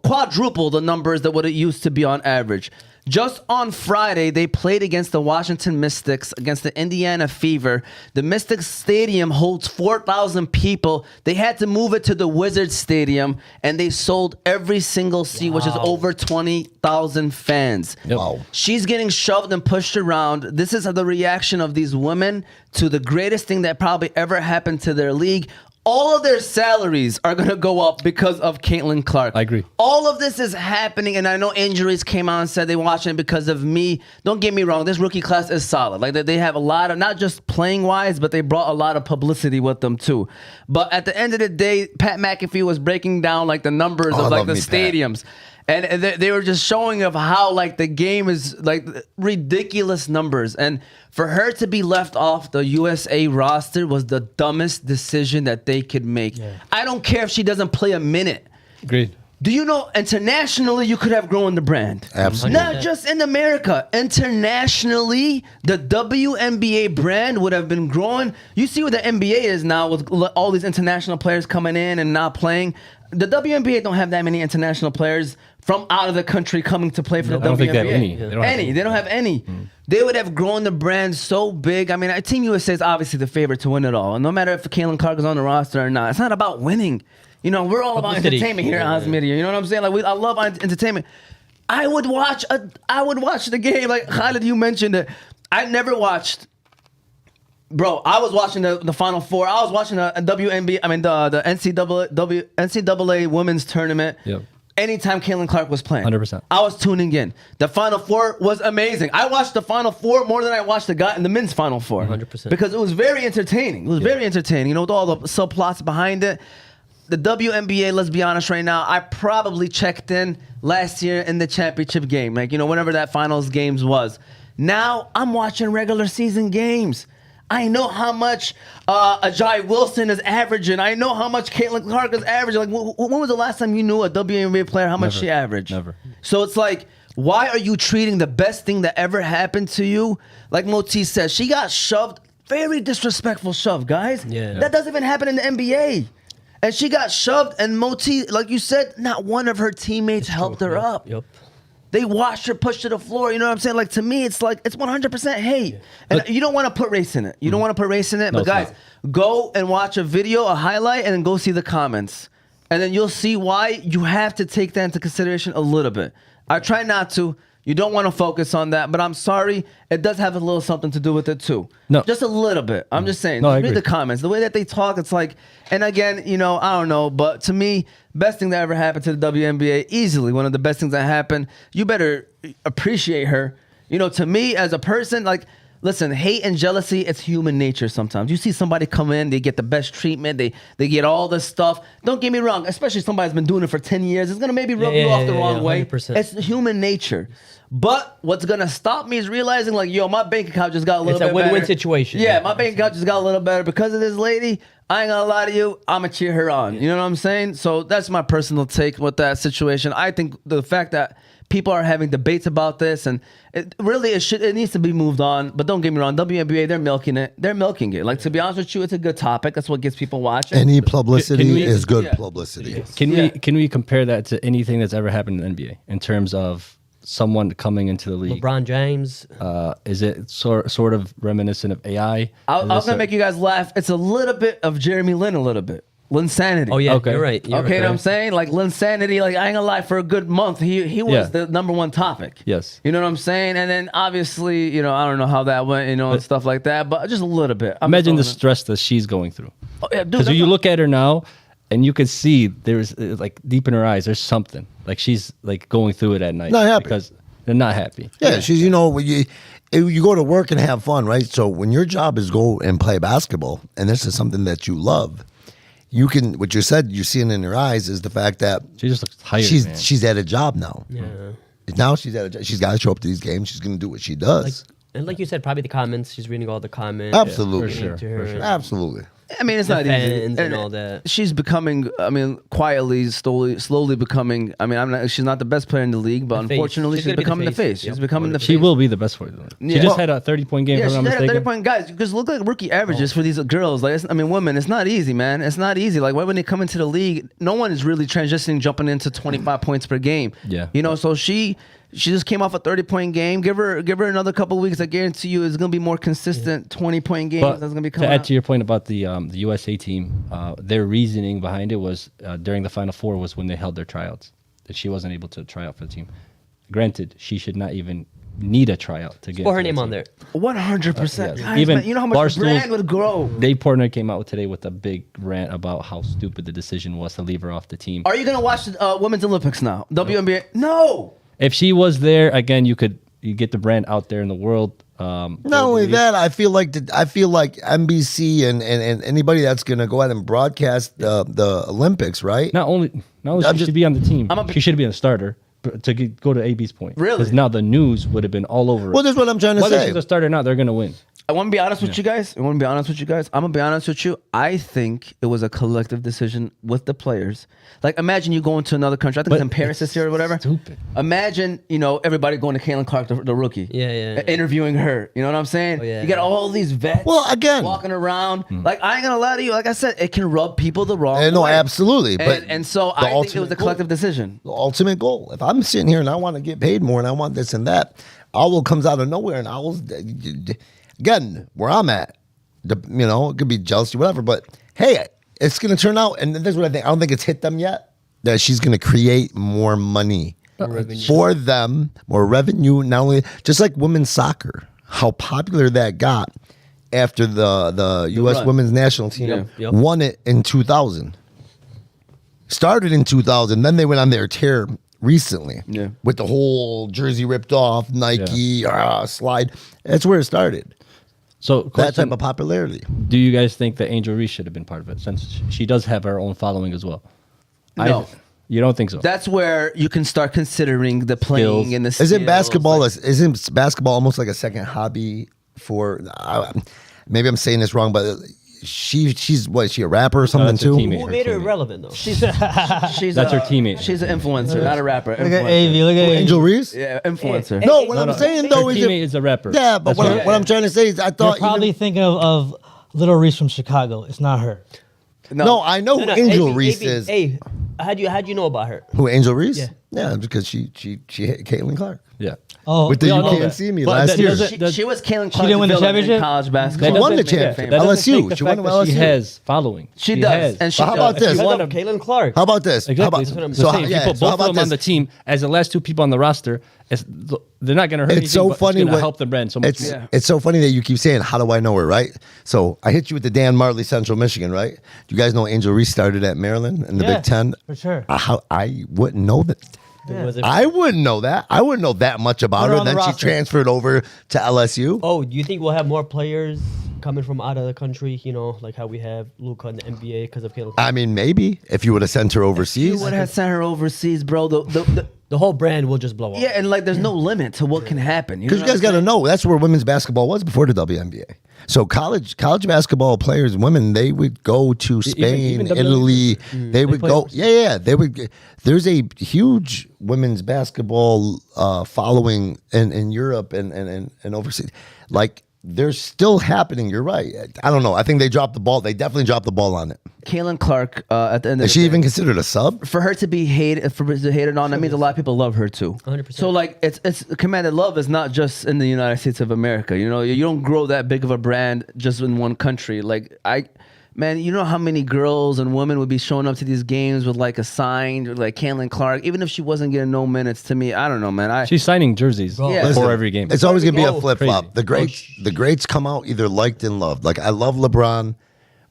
quadruple the numbers that what it used to be on average. Just on Friday, they played against the Washington Mystics, against the Indiana Fever. The Mystics Stadium holds 4,000 people. They had to move it to the Wizards Stadium, and they sold every single seat, which is over 20,000 fans. Yep. Wow. She's getting shoved and pushed around. This is the reaction of these women to the greatest thing that probably ever happened to their league. All of their salaries are going to go up because of Caitlin Clark. I agree. All of this is happening, and I know injuries came out and said they watching it because of me. Don't get me wrong. This rookie class is solid. Like, they have a lot of, not just playing-wise, but they brought a lot of publicity with them, too. But at the end of the day, Pat McAfee was breaking down, like, the numbers of, like, the stadiums. And they were just showing of how, like, the game is, like, ridiculous numbers. And for her to be left off the USA roster was the dumbest decision that they could make. Yeah. I don't care if she doesn't play a minute. Agreed. Do you know, internationally, you could have grown the brand. Absolutely. Not just in America. Internationally, the WNBA brand would have been growing. You see where the NBA is now with all these international players coming in and not playing. The WNBA don't have that many international players from out of the country coming to play for the WNBA. I don't think they have any. They don't have any. They would have grown the brand so big. I mean, Team USA is obviously the favorite to win it all. And no matter if Caitlin Clark is on the roster or not, it's not about winning. We're all about entertainment here at House Media. You know what I'm saying? Like, I love entertainment. I would watch the game. Like, Khaled, you mentioned it. I never watched. Bro, I was watching the Final Four. I was watching the WNBA. I mean, the NCAA women's tournament. Yep. Anytime Caitlin Clark was playing, 100%. I was tuning in. The Final Four was amazing. I watched the Final Four more than I watched the men's Final Four. 100%. Because it was very entertaining. It was very entertaining. With all the subplots behind it. The WNBA, let's be honest right now, I probably checked in last year in the championship game. Like, whenever that finals games was. Now, I'm watching regular season games. I know how much Ajayi Wilson is averaging. I know how much Caitlin Clark is averaging. Like, when was the last time you knew a WNBA player, how much she averaged? Never. So it's like, why are you treating the best thing that ever happened to you? Like Moti says, she got shoved, very disrespectful shove, guys. Yeah. That doesn't even happen in the NBA. And she got shoved, and Moti, like you said, not one of her teammates helped her up. Yep. They washed her, pushed her to the floor. You know what I'm saying? Like, to me, it's like, it's 100% hate. And you don't want to put race in it. You don't want to put race in it. No, But guys, it's go and watch a video, a highlight, and then go see the comments. And then you'll see why you have to take that into consideration a little bit. I try not to. You don't want to focus on that, but I'm sorry. It does have a little something to do with it too. No. Just a little bit. I'm just saying. No, I Read agree. the comments. The way that they talk, it's like, and again, you know, I don't know, but to me, best thing that ever happened to the WNBA, easily one of the best things that happened. You better appreciate her. You know, to me as a person, like, listen, hate and jealousy, it's human nature sometimes. You see somebody come in, they get the best treatment, they get all this stuff. Don't get me wrong, especially somebody that's been doing it for 10 years. It's going to maybe rub you off the wrong way. 100%. It's human nature. But what's going to stop me is realizing, like, yo, my bank account just got a little It's a bit win-win better. situation. Yeah, my bank account just got a little better because of this lady. I ain't gonna lie to you, I'm gonna cheer her on. You know what I'm saying? So that's my personal take with that situation. I think the fact that people are having debates about this, and it needs to be moved on. But don't get me wrong, WNBA, they're milking it. They're milking it. Like, to be honest with you, it's a good topic. That's what gets people watching. Any publicity we- is good Yeah. publicity. Can we compare that to anything that's ever happened in the NBA in terms of someone coming into the league? LeBron James. Is it sort of reminiscent of AI? I was gonna make you guys laugh. It's a little bit of Jeremy Lin, a little bit. Linsanity. Oh yeah, Okay. you're right. You're Okay, right. you know what I'm saying? Like, Linsanity, like, I ain't gonna lie, for a good month, he was Yeah. the number one topic. Yes. You know what I'm saying? And then obviously, you know, I don't know how that went, you know, and stuff like that, but just a little bit. I'm Imagine the throwing it. stress that she's going through. Oh, yeah, dude, Because that's you not- look at her now, and you can see there's like deep in her eyes, there's something like she's like going through it at night. Not happy. Because they're not happy. Yeah, she's, you know, when you go to work and have fun, right? So when your job is go and play basketball, and this is something that you love, you can, what you said, you're seeing in her eyes is the fact that She just looks tired. she's man. she's at a job now. Yeah. Now she's at a job. She's got to show up to these games. She's going to do what she does. And like you said, probably the comments. She's reading all the comments. Absolutely. for sure, To her. for sure. Absolutely. I mean, it's The not easy. fans and all that. She's becoming, I mean, quietly, slowly becoming, I mean, she's not the best player in the league, but The face. unfortunately, She's she's gonna be the becoming the face. face. Yep. She's becoming the face. She will be the best for you. She Yeah. just had a 30-point game, Yeah, if she I'm not had a mistaken. 30-point guys. Because look like rookie averages for these girls. Like, I mean, women. It's not easy, man. It's not easy. Like, when they come into the league, no one is really transitioning, jumping into 25 points per game. Yeah. You know, so she just came off a 30-point game. Give her another couple of weeks. I guarantee you, it's gonna be more consistent 20-point games. But That's gonna be to coming. add out. to your point about the USA team, their reasoning behind it was during the Final Four was when they held their tryouts that she wasn't able to try out for the team. Granted, she should not even need a tryout to get Put into her the name on team. there. 100%. Yes. Guys, Even man, you know how much the Barstool's- brand would grow. Dave Portnoy came out today with a big rant about how stupid the decision was to leave her off the team. Are you gonna watch the Women's Olympics now? WNBA? No. If she was there again, you get the brand out there in the world. Not only globally. that, I feel like NBC and anybody that's going to go out and broadcast the Olympics, right? Not only I'm she just- should be on the team. I'm a- She should be a starter. But to go to AB's point, Really? because now the news would have been all over. Well, it. that's what I'm trying to Whether say. she's a starter or not, they're gonna win. I want to be honest with you guys. I'm going to be honest with you. I think it was a collective decision with the players. Like, imagine you going to another country. I think it's in Paris this year or whatever. stupid. Imagine, you know, everybody going to Caitlin Clark, the rookie. Yeah. Interviewing her. You know what I'm saying? Oh, yeah. You got all these vets. Well, again- walking around. Like, I ain't going to lie to you. Like I said, it can rub people the wrong way. No, absolutely. But And so the I think it was ultimate a collective goal- decision. The ultimate goal. If I'm sitting here and I want to get paid more and I want this and that, Owl comes out of nowhere and Owl's again where I'm at. You know, it could be jealousy, whatever. But hey, it's going to turn out, and this is what I think. I don't think it's hit them yet. That she's going to create more money for them, more revenue. Not only just like women's soccer, how popular that got after the U.S. run. women's national team Yeah. Yep. won it in 2000. Started in 2000, then they went on their tear recently. Yeah. With the whole jersey ripped off, Nike slide. That's where it started. So, That question, type of popularity. do you guys think that Angel Reese should have been part of it, since she does have her own following as well? No. You don't think so? That's where you can start considering the playing Skills. and the Isn't skills, basketball like- isn't basketball almost like a second hobby for? Maybe I'm saying this wrong, but she's what? Is she a rapper or something that's her too? teammate. Who made her irrelevant though? She's That's her teammate. She's an influencer, not a rapper. Look at Influencer. Avy. Look at Angel Reese? Yeah, influencer. No, what No, I'm no. saying Her though is teammate is a rapper. Yeah, but That's what I'm trying to say is I You're thought probably thinking of Little Reese from Chicago. It's not her. No, I know who Angel Reese is. Hey, how'd you know about her? Who, Angel Reese? Yeah. Yeah, because she hit Caitlin Clark. Yeah. Oh, With the we all You know Can't that. See Me But last that year. doesn't- She was Kalen Clark. didn't win the championship? in college basketball. She won the doesn't- championship. that doesn't LSU. take the She won fact with that She LSU. has following. She does, has. and she How about does. this? Because won of a- Caitlin Clark. How about this? Exactly. How about, That's what I'm so, saying. yeah, If you put so how both of about them on the this? team as the last two people on the roster, they're not going to hurt It's so anything, but funny it's going what- to help the brand so much It's, more. it's so funny that you keep saying, how do I know her, right? So I hit you with the Dan Marley Central Michigan, right? Do you guys know Angel Reese started at Maryland in the Yeah, Big Ten? for sure. I wouldn't know that. Was it- I wouldn't know that. I wouldn't know that much about Put her her. on the Then she roster. transferred over to LSU. Oh, do you think we'll have more players coming from out of the country? You know, like how we have Luka in the NBA because of Caitlin Clark? I mean, maybe if you would have sent her You overseas. would have sent her overseas, bro. The whole brand will just blow up. Yeah, and like there's no limit to what can happen. Because you guys got to know, that's where women's basketball was before the WNBA. So college basketball players, women, they would go to Spain, even Italy. They would play go, overseas. yeah. They would. There's a huge women's basketball following in Europe and overseas. Like they're still happening. You're right. I don't know. I think they dropped the ball. They definitely dropped the ball on it. Caitlin Clark at the end of Is the she day, even considered a sub? for her to be hated, on, that means a lot of people love her too. 100%. So like, it's commanded love is not just in the United States of America. You know, you don't grow that big of a brand just in one country. Like man, you know how many girls and women would be showing up to these games with like a sign, like Caitlin Clark, even if she wasn't getting no minutes. To me, I don't know, man. She's signing jerseys Yeah. before Listen, every game. It's always gonna be a Oh, flip flop. crazy. The greats come out either liked and loved. Like I love LeBron.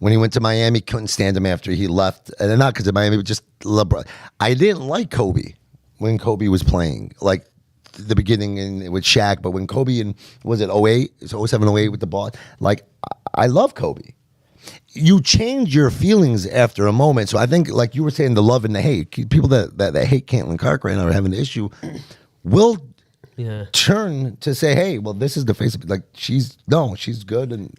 When he went to Miami, couldn't stand him after he left, and not because of Miami, but just LeBron. I didn't like Kobe when Kobe was playing, like the beginning with Shaq. But when Kobe was it 08, 07, 08 with the ball, like I love Kobe. You change your feelings after a moment. So I think, like you were saying, the love and the hate. People that hate Caitlin Clark right now are having an issue. Will turn to say, hey, well, this is the face of it. Like she's good, and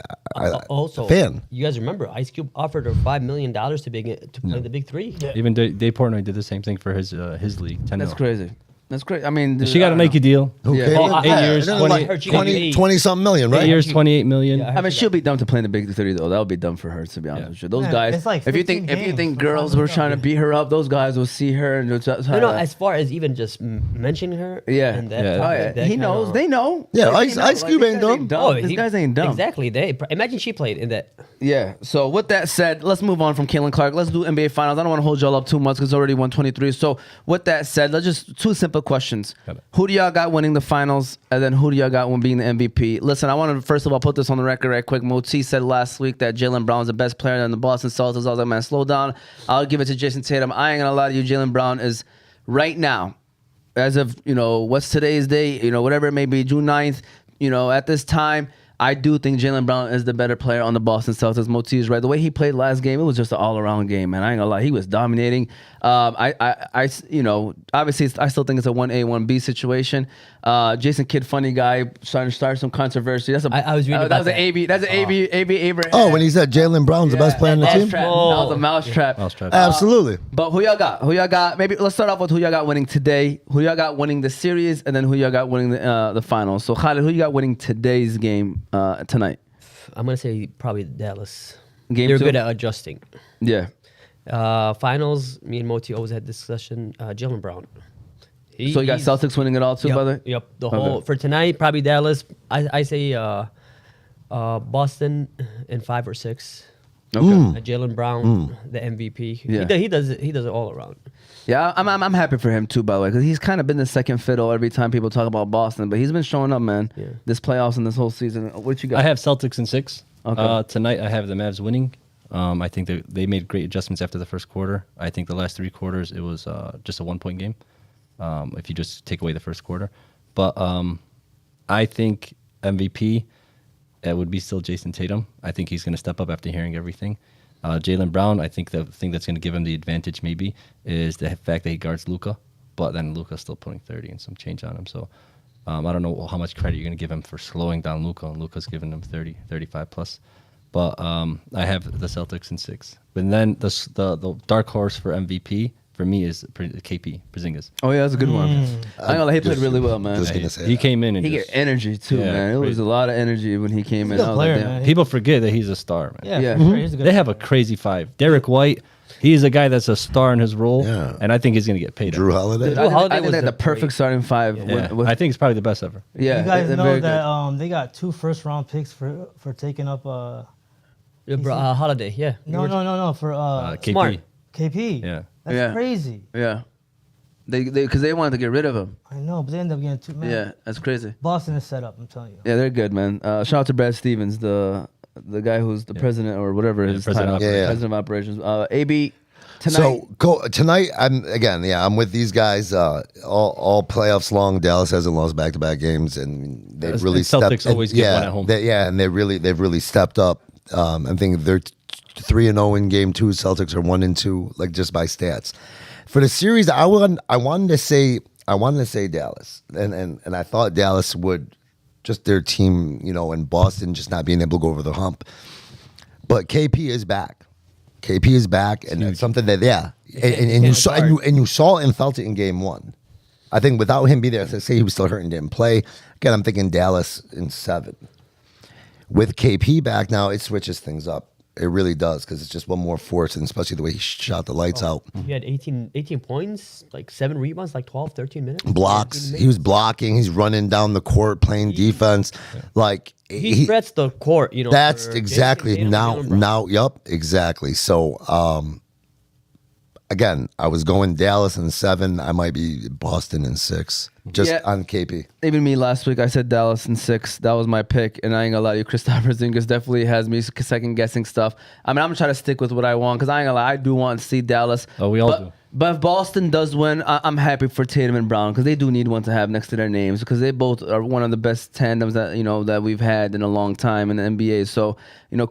Also, a fan. you guys remember Ice Cube offered her $5 million to play the Big Three. Even Dave Portnoy did the same thing for his league. 10 That's mil. crazy. That's crazy. I mean, She got a Nike deal. Yeah. Caitlin? Oh, 8 years, I 20, heard she got 20 something million, right? 8 years, 28 million. Yeah, I mean, she'll be dumb to play in the Big 3 though. That would be dumb for her, to be honest with you. Those Man, guys. it's like if you 15 think games. girls were trying to beat her up, those guys will see her and just No, as far as even just mentioning her. yeah. And that, Yeah. Oh, yeah. that He kinda- knows. They know. Yeah, Like, they know. Ice Cube these ain't guys dumb. These guys ain't dumb. Exactly. Imagine she played in that. Yeah. So with that said, let's move on from Caitlin Clark. Let's do NBA Finals. I don't want to hold y'all up too much because it's already 123. So with that said, let's just two simple questions. Got it. Who do y'all got winning the finals, and then who do y'all got being the MVP? Listen, I want to first of all put this on the record right quick. Moti said last week that Jaylen Brown's the best player in the Boston Celtics. I was like, man, slow down. I'll give it to Jason Tatum. I ain't gonna lie to you. Jaylen Brown is right now, as of what's today's date, whatever it may be, June 9th, at this time, I do think Jaylen Brown is the better player on the Boston Celtics. Moti is right. The way he played last game, it was just an all-around game, man. I ain't gonna lie, he was dominating. Obviously, I still think it's a 1A, 1B situation. Jason Kidd, funny guy, trying to start some controversy. That's I was reading that about was an that. AB. That's an AB Abraham. Oh, when he said Jaylen Brown's the best player on the team? That was a mousetrap. Mousetrap. Absolutely. But who y'all got? Who y'all got? Maybe let's start off with who y'all got winning today. Who y'all got winning the series, and then who y'all got winning the finals. So Khaled, who you got winning today's game tonight? I'm gonna say probably Dallas. Game They're two? good at adjusting. Yeah. Finals. Me and Moti always had discussion. Jaylen Brown. So you got He's- Celtics winning it all too, Yep, brother? Yep. The Okay. whole for tonight probably Dallas. I say Boston in 5 or 6. Okay. Jaylen Brown, the MVP. Yeah. He does it all around. Yeah, I'm happy for him too, by the way, because he's kind of been the second fiddle every time people talk about Boston, but he's been showing up, man. Yeah. This playoffs and this whole season. What you got? I have Celtics in 6. Okay. Tonight I have the Mavs winning. I think they made great adjustments after the first quarter. I think the last 3 quarters it was just a 1-point game. If you just take away the first quarter, but I think MVP it would be still Jason Tatum. I think he's going to step up after hearing everything. Jaylen Brown, I think the thing that's going to give him the advantage maybe is the fact that he guards Luka, but then Luka's still putting 30 and some change on him. So I don't know how much credit you're going to give him for slowing down Luka, and Luka's giving him 30, 35 plus. But I have the Celtics in 6. But then the dark horse for MVP for me is KP Porzingis. Oh yeah, that's a good one. I ain't gonna lie, he played really well, man. Just gonna say He that. came in and He get just, energy too, Yeah, man. It was crazy. a lot of energy when he came in. He's a I was good player, like, damn. man. people forget that he's a star, man. Yeah, Yeah. for sure. He's a good They have a player. crazy five. Derek White, he is a guy that's a star in his role, Yeah. and I think he's gonna get paid. Drew Holiday. I think, Holiday I think was they're the a perfect great- starting five. Yeah. With, I think it's probably the best ever. yeah, You guys they're know very that they got 2 first-round picks for taking up Holiday, yeah. no for KP. Smart. KP. Yeah. That's Yeah. crazy. good. Yeah, because they wanted to get rid of him. I know, but they end up getting 2. Man, Yeah, that's crazy. Boston is set up. I'm telling you. Yeah, they're good, man. Shout out to Brad Stevens, the guy who's the president or whatever his president title, of president of operations. AB tonight. So tonight, I'm with these guys all playoffs long. Dallas hasn't lost back-to-back games, and they've And really Celtics stepped. always get one at home. And they've really stepped up. I think they're 3-0 in game 2. Celtics are 1-2, like just by stats. For the series, I wanted to say Dallas, and I thought Dallas would just their team, and Boston just not being able to go over the hump. But KP is back. KP is back, and it's something that and you saw and you saw and felt it in game 1. I think without him being there, let's say he was still hurt and didn't play. Again, I'm thinking Dallas in 7. With KP back now, it switches things up. It really does, because it's just one more force, and especially the way he shot the lights out. He had 18 points, like 7 rebounds, like 12, 13 minutes. Blocks. He was blocking. He's running down the court, playing defense. Like He spreads the court, That's for exactly Jason Tatum and Jaylen Brown. Yep, exactly. So, again, I was going Dallas in 7. I might be Boston in 6, just Yeah. on KP. Even me last week, I said Dallas in 6. That was my pick, and I ain't gonna lie to you, Kristaps Porzingis definitely has me second guessing stuff. I mean, I'm gonna try to stick with what I want, because I ain't gonna lie, I do want to see Dallas. Oh, we all do. But if Boston does win, I'm happy for Tatum and Brown, because they do need one to have next to their names, because they both are one of the best tandems that that we've had in a long time in the NBA. So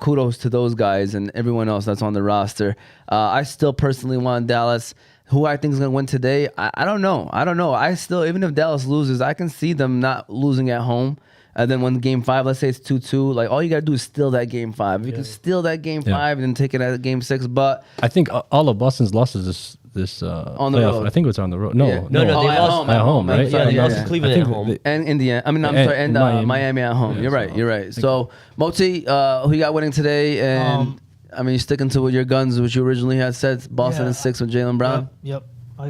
kudos to those guys and everyone else that's on the roster. I still personally want Dallas. Who I think is going to win today, I don't know. I still, even if Dallas loses, I can see them not losing at home. And then when game 5, let's say it's 2-2, like all you got to do is steal that game 5. If you can steal that game 5 and then take it at game 6. But I think all of Boston's losses this On the playoff, road. I think it's on the road. No, Yeah. No, they lost at home, right? Yeah, they Yeah, lost yeah. to Cleveland I at think home. they- and Indiana, and Miami. Miami at home. Yeah, You're right. so You're right. So Moti, who you got winning today? And I mean, you sticking to your guns, which you originally had said, Boston Yeah. in 6 with Jaylen Brown. Yep. I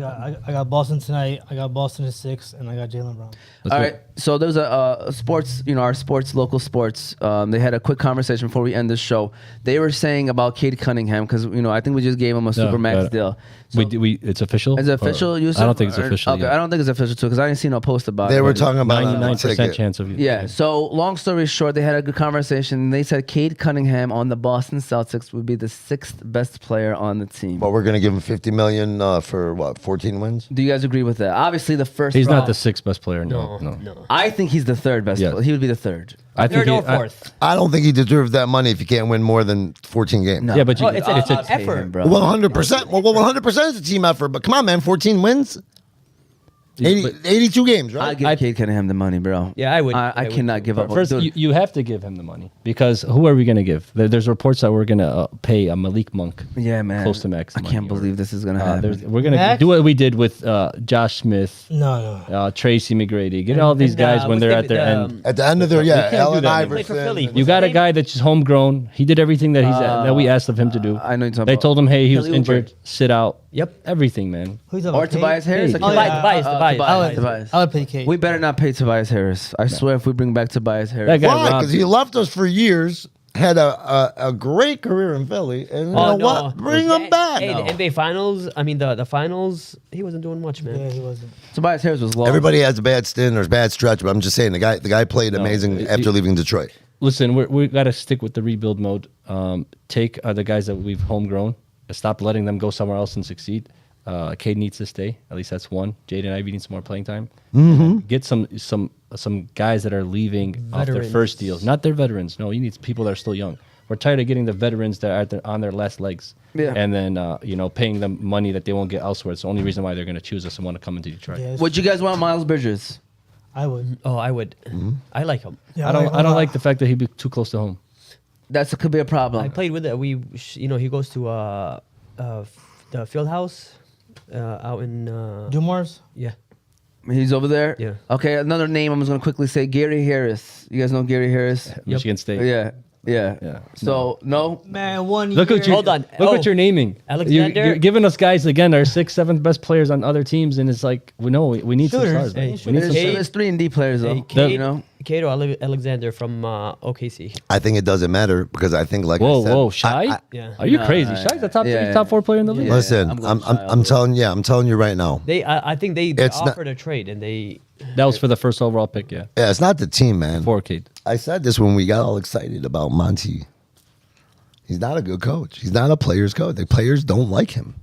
got Boston tonight. I got Boston at 6, and I got Jaylen Brown. Let's All go. right. So there's a sports, local sports. They had a quick conversation before we end this show. They were saying about Cade Cunningham, because I think we just gave him a super max deal. So, It's official. is it official? Or- Yusuf? I don't think it's Or- official. Okay, yet. I don't think it's official too, because I didn't see no post about it. They were But- talking about 99% chance of Yeah. So long story short, they had a good conversation. They said Cade Cunningham on the Boston Celtics would be the 6th best player on the team. But we're going to give him $50 million for what, 14 wins? Do you guys agree with that? Obviously, the first. He's not round- the 6th best player. No. I think he's the 3rd best. Yes. Player. He would be the 3rd. I think Third or he- 4th. I don't think he deserves that money if you can't win more than 14 games. No. Yeah, but you, Oh, it's it's an a effort. bro. Well, 100%. Well, 100% is a team effort. But come on, man, 14 wins, 82 games, right? I give Cade Cunningham the money, bro. Yeah, I would. I I would cannot too. give up. First, Dude, you have to give him the money, because who are we going to give? There's reports that we're going to pay a Malik Monk yeah, man. close to max. I can't money, or- believe this is gonna happen. We're going to Max? do what we did with Josh Smith, No. Tracy McGrady. Get all these And, guys when what's they're the- at their the, end. At the end of their, can't do Allen that Play for Iverson. Philly. You got a guy that's just homegrown. He did everything that that we asked of him to do. I know you're talking They about told him, hey, he was Kelly Oubre. injured, sit out. Yep. Everything, man. Who's talking Or about? Cade? Tobias Harris. Cade. I can't- Tobias. Tobias. I would pay Cade. We better not pay Tobias Harris. I swear, if we bring back Tobias Harris, That guy Why? robbed. Because he left us for years, had a great career in Philly, and you know what? Bring him back. Hey, the NBA Finals. I mean, the finals. He wasn't doing much, man. Yeah, he wasn't. Tobias Harris was lost. Everybody has a bad stint or a bad stretch, but I'm just saying the guy played amazing after leaving Detroit. Listen, we got to stick with the rebuild mode. Take the guys that we've homegrown. Stop letting them go somewhere else and succeed. Cade needs to stay. At least that's one. Jaden Ivey needs some more playing time. Get some guys that are leaving off their Veterans. first deals. Not their veterans. No, you need people that are still young. We're tired of getting the veterans that are on their last legs. Yeah. And then paying them money that they won't get elsewhere. It's the only reason why they're going to choose us and want to come into Detroit. Yeah, Would you guys want Miles Bridges? I would. Oh, I would. I like him. Yeah, I don't like the fact that he'd be too close to home. That could be a problem. I played with it. He goes to the field house. out in Dumars? yeah. He's over there? Yeah. Okay, another name I'm just going to quickly say, Gary Harris. You guys know Gary Harris? Michigan State. Yeah. Yeah. So, no? Man, 1 year. Look what you Hold on. Look Oh, what you're naming. Alexander? You're giving us guys again our 6th, 7th best players on other teams, and it's like we need some Shooters. stars. man. Hey, We need some There's, Hey. there's 3 and D players, though. Hey, Cade, You know? Cade or Alexander from OKC. I think it doesn't matter because I think, like I Whoa, said, whoa, Shy? Yeah. Are you Nah, crazy? Shy's the top yeah, 3, top 4 player in the league. Yeah. Listen, I'm I'm going I'm, Shy I'm all the telling you right now. I think they It's not- offered a trade and they. That was for the first overall pick, yeah. Yeah, it's not the team, man. 4K. I said this when we got all excited about Monty. He's not a good coach. He's not a player's coach. The players don't like him.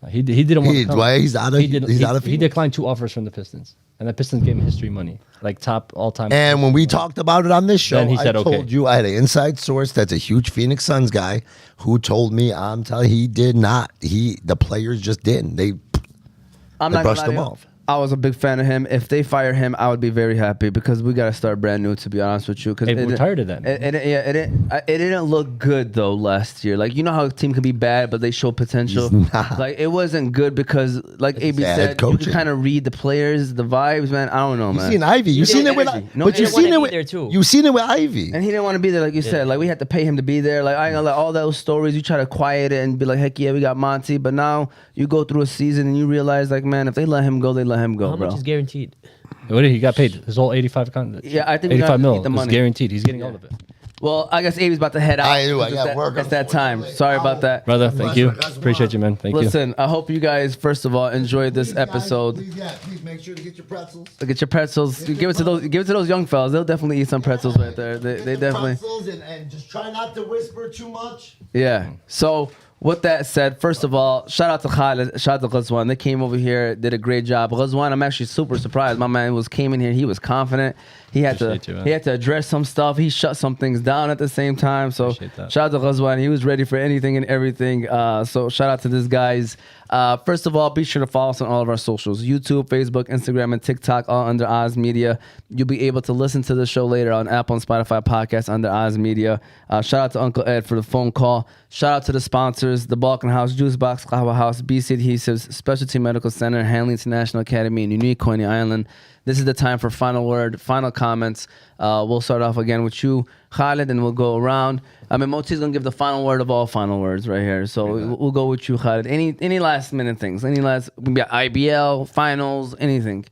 He didn't want to come. He's out of He Phoenix. declined 2 offers from the Pistons, and the Pistons gave him history money, like top all-time. And when we talked about it on this show, Then he said, I told okay. you I had an inside source that's a huge Phoenix Suns guy who told me I'm telling he did not. The players just didn't. They I'm They not brushed gonna him lie to you. off. I was a big fan of him. If they fire him, I would be very happy because we got to start brand new. To be honest with you, because Hey, we're tired of that, man. It didn't look good though last year. Like you know how a team can be bad, but they show potential. He's not. Like it wasn't good because, like It's AB bad said, you coaching. can kind of read the players, the vibes, man. I don't know, You man. seen Ivy. You Yeah, seen it with, energy. No but you energy. seen it Wanna with. be there too. You seen it with Ivy. And he didn't want to be there, like you said. Like we had to pay him to be there. Like I ain't gonna let all those stories. You try to quiet it and be like, heck yeah, we got Monty. But now you go through a season and you realize, like, man, if they let him go, they let him go, How bro. much is guaranteed? What did he got paid? His whole 85 Yeah, I think we gotta 85 mil eat the is money. guaranteed. He's getting all of it. Well, I guess Abe's about to head out. I do. I It's got that- work, It's that time. unfortunately. Sorry about that. Brother, thank you. Appreciate you, man. Thank you. Listen, I hope you guys, first of all, enjoyed this episode. Please make sure to get your pretzels. Get your pretzels. Give it to those young fellas. They'll definitely eat some pretzels right there. They definitely. And just try not to whisper too much. Yeah. So with that said, first of all, shout out to Khaled, shout out to Ghazwan. They came over here, did a great job. Ghazwan, I'm actually super surprised. My man came in here, he was confident. He had Appreciate you, man. he had to address some stuff. He shut some things down at the same time. So Appreciate that. shout out to Ghazwan. He was ready for anything and everything. So shout out to this guys. First of all, be sure to follow us on all of our socials: YouTube, Facebook, Instagram, and TikTok, all under Oz Media. You'll be able to listen to the show later on Apple and Spotify podcasts under Oz Media. Shout out to Uncle Ed for the phone call. Shout out to the sponsors: the Balkan House, Juice Box, Kahwa House, BC Adhesives, Specialty Medical Center, Hanley International Academy, and Unique Coney Island. This is the time for final word, final comments. We'll start off again with you, Khaled, and we'll go around. I mean, Moti's gonna give the final word of all final words right here. So we'll go with you, Khaled. Any last minute things? Any last IBL finals? Anything?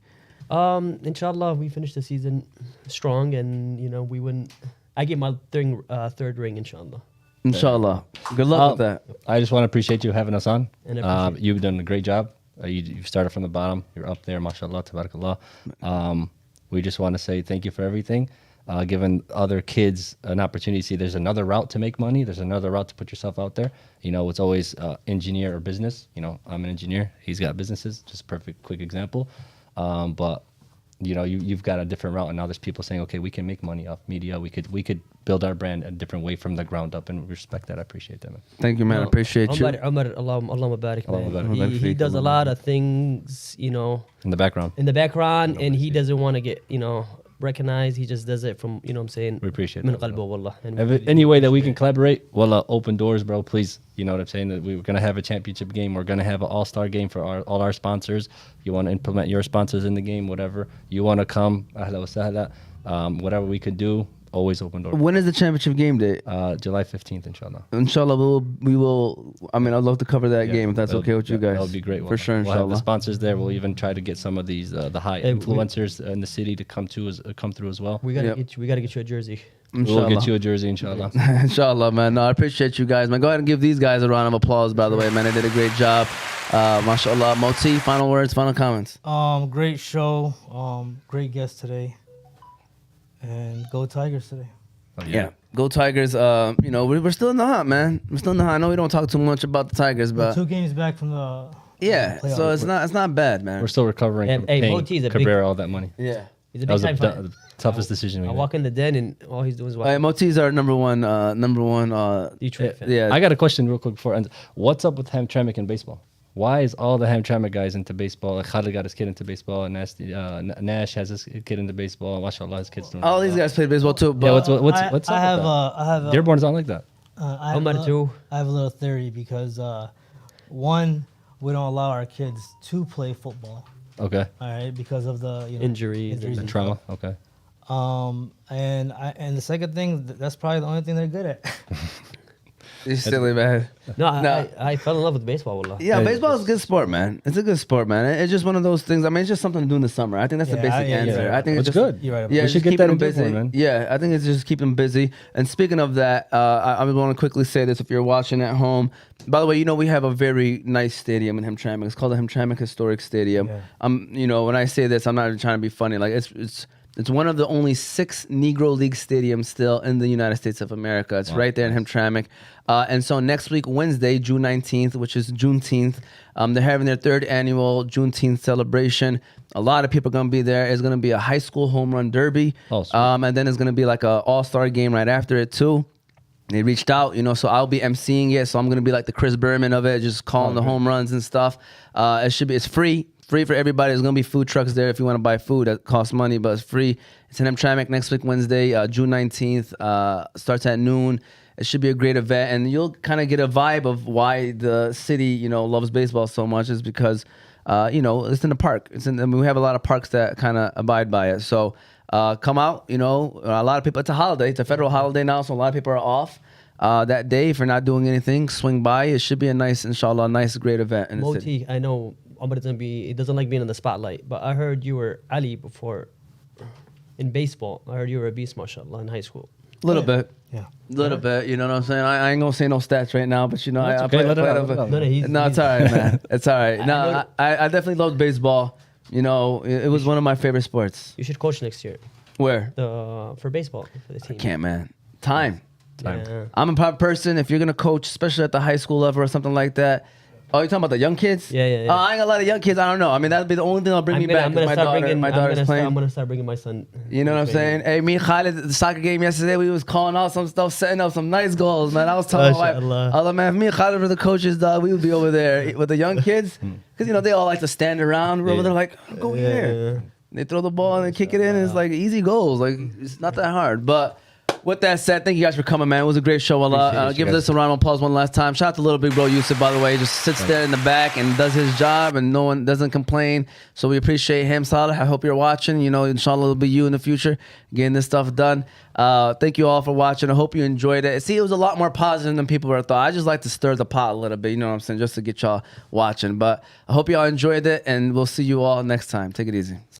Inshallah, we finish the season strong, and we win. I get my third ring, inshallah. Inshallah. Good luck with that. I just want to appreciate you having us on. And I appreciate You've done a great job. You started from the bottom. You're up there, mashallah, tabarakallah. We just want to say thank you for everything. Giving other kids an opportunity to see there's another route to make money. There's another route to put yourself out there. It's always engineer or business. I'm an engineer. He's got businesses. Just a perfect, quick example. But you've got a different route, and now there's people saying, okay, we can make money off media. We could build our brand a different way from the ground up, and we respect that. I appreciate that, man. Thank you, man. I appreciate you. Umar, Allahumma barik, Allahumma man. barik. He does a lot of things, In the background. in the background, and he doesn't want to get, recognized. He just does it from, what I'm saying. We appreciate Min that, qalbo, bro. wallah. And we If really any do way that we appreciate can collaborate, well, open doors, bro. Please, you know what I'm saying. That we're gonna have a championship game. We're gonna have an all-star game for all our sponsors. You want to implement your sponsors in the game, whatever you want to come. Ahla wa sahla. Whatever we could do, always open door. When is the championship game day? July 15th, inshallah. Inshallah, we will. I mean, I'd love to cover that Yeah, game if that's okay with you guys. That would be great. For sure, We'll have the inshallah. sponsors there. We'll even try to get some of these the high Hey, influencers in the city to come through as well. We gotta Yep. get you. We gotta get you a jersey. We'll Inshallah. get you a jersey, inshallah. Inshallah, man. No, I appreciate you guys, man. Go ahead and give these guys a round of applause, by the way, man. They did a great job. MashaAllah. Moti, final words, final comments. Great show. Great guest today. And go Tigers today. Yeah. Go Tigers. We're still in the hunt, man. We're still in the hunt. I know we don't talk too much about the Tigers, We're but 2 games back from the yeah. playoff. So it's not bad, man. We're still recovering Hey, from hey, paying Moti's a big- Cabrera all that money. Yeah. He's a That was big time the fan. toughest decision we I made. walk in the den and all he's doing is watching. Moti's our number one. Detroit fan. Yeah. I got a question real quick before it ends. What's up with Hamtramck in baseball? Why is all the Hamtramck guys into baseball? Like Khaled got his kid into baseball, and Nash has his kid into baseball. MashaAllah, his kid's doing All really these well. guys play baseball too. But Yeah, what's up I with have that? I have Dearborn's not like that. I have Omar a- too. I have a little theory because one, we don't allow our kids to play football. Okay. All right, because of the Injuries and The and trauma. stuff. Okay. And the second thing, that's probably the only thing they're good at. You're silly, man. No, No. I fell in love with baseball. Wallah. Yeah, baseball is a good sport, man. It's a good sport, man. It's just one of those things. I mean, it's just something to do in the summer. I think that's the Yeah, basic yeah, answer. yeah. I think It's just good. You're right about Yeah, We just should get keep that them in busy. Dearborn, man. Yeah, I think it's just keep them busy. And speaking of that, I want to quickly say this: if you're watching at home, by the way, we have a very nice stadium in Hamtramck. It's called the Hamtramck Historic Stadium. Yeah. When I say this, I'm not trying to be funny. Like it's one of the only 6 Negro League stadiums still in the United States of America. It's right there in Hamtramck. And so next week, Wednesday, June 19th, which is Juneteenth, they're having their 3rd annual Juneteenth celebration. A lot of people are going to be there. It's going to be a high school home run derby. Oh, sweet. And then it's going to be like an all-star game right after it, too. They reached out, so I'll be emceeing it. So I'm going to be like the Chris Berman of it, just calling the home runs and stuff. It's free for everybody. There's going to be food trucks there if you want to buy food. That costs money, but it's free. It's in Hamtramck next week, Wednesday, June 19th. Starts at noon. It should be a great event, and you'll kind of get a vibe of why the city, loves baseball so much. Is because, it's in the park. We have a lot of parks that kind of abide by it. So come out. A lot of people. It's a holiday. It's a federal holiday now, so a lot of people are off that day. If you're not doing anything, swing by. It should be a nice, inshallah, a nice, great event in the city. Moti, I know Omar he doesn't like being in the spotlight, but I heard you were Ali before in baseball. I heard you were a beast, mashallah, in high school. A little bit. Yeah. Little bit, you know what I'm saying? I ain't gonna say no stats right now, but I okay, let it out, let it out. No, it's all right, man. It's all right. No, I definitely loved baseball. It was one of my favorite sports. You should coach next year Where? for baseball for the team. Can't, man. Time. Yeah. I'm a type of person, if you're gonna coach, especially at the high school level or something like that. Oh, you're talking about the young kids? Yeah. Oh, I ain't got a lot of young kids. I don't know. I mean, that'd be the only thing that'll bring me back. My daughter's playing. I'm gonna start bringing my son. You know what I'm saying? Hey, me and Khaled at the soccer game yesterday, we was calling out some stuff, setting up some nice goals, man. I was telling my wife, MashaAllah. I was like, man, if me and Khaled were the coaches, dog, we would be over there with the young kids. Because, they all like to stand around. We're over there like, go here. They throw the ball and they kick it in. And it's like easy goals. Like, it's not that hard. But with that said, thank you guys for coming, man. It was a great show. Give this a round of applause one last time. Shout out to little big bro Yusuf, by the way. Just sits there in the back and does his job, and no one doesn't complain. So we appreciate him, Salah. I hope you're watching. Inshallah, it'll be you in the future getting this stuff done. Thank you all for watching. I hope you enjoyed it. See, it was a lot more positive than people would have thought. I just like to stir the pot a little bit, you know what I'm saying, just to get y'all watching. But I hope y'all enjoyed it, and we'll see you all next time. Take it easy.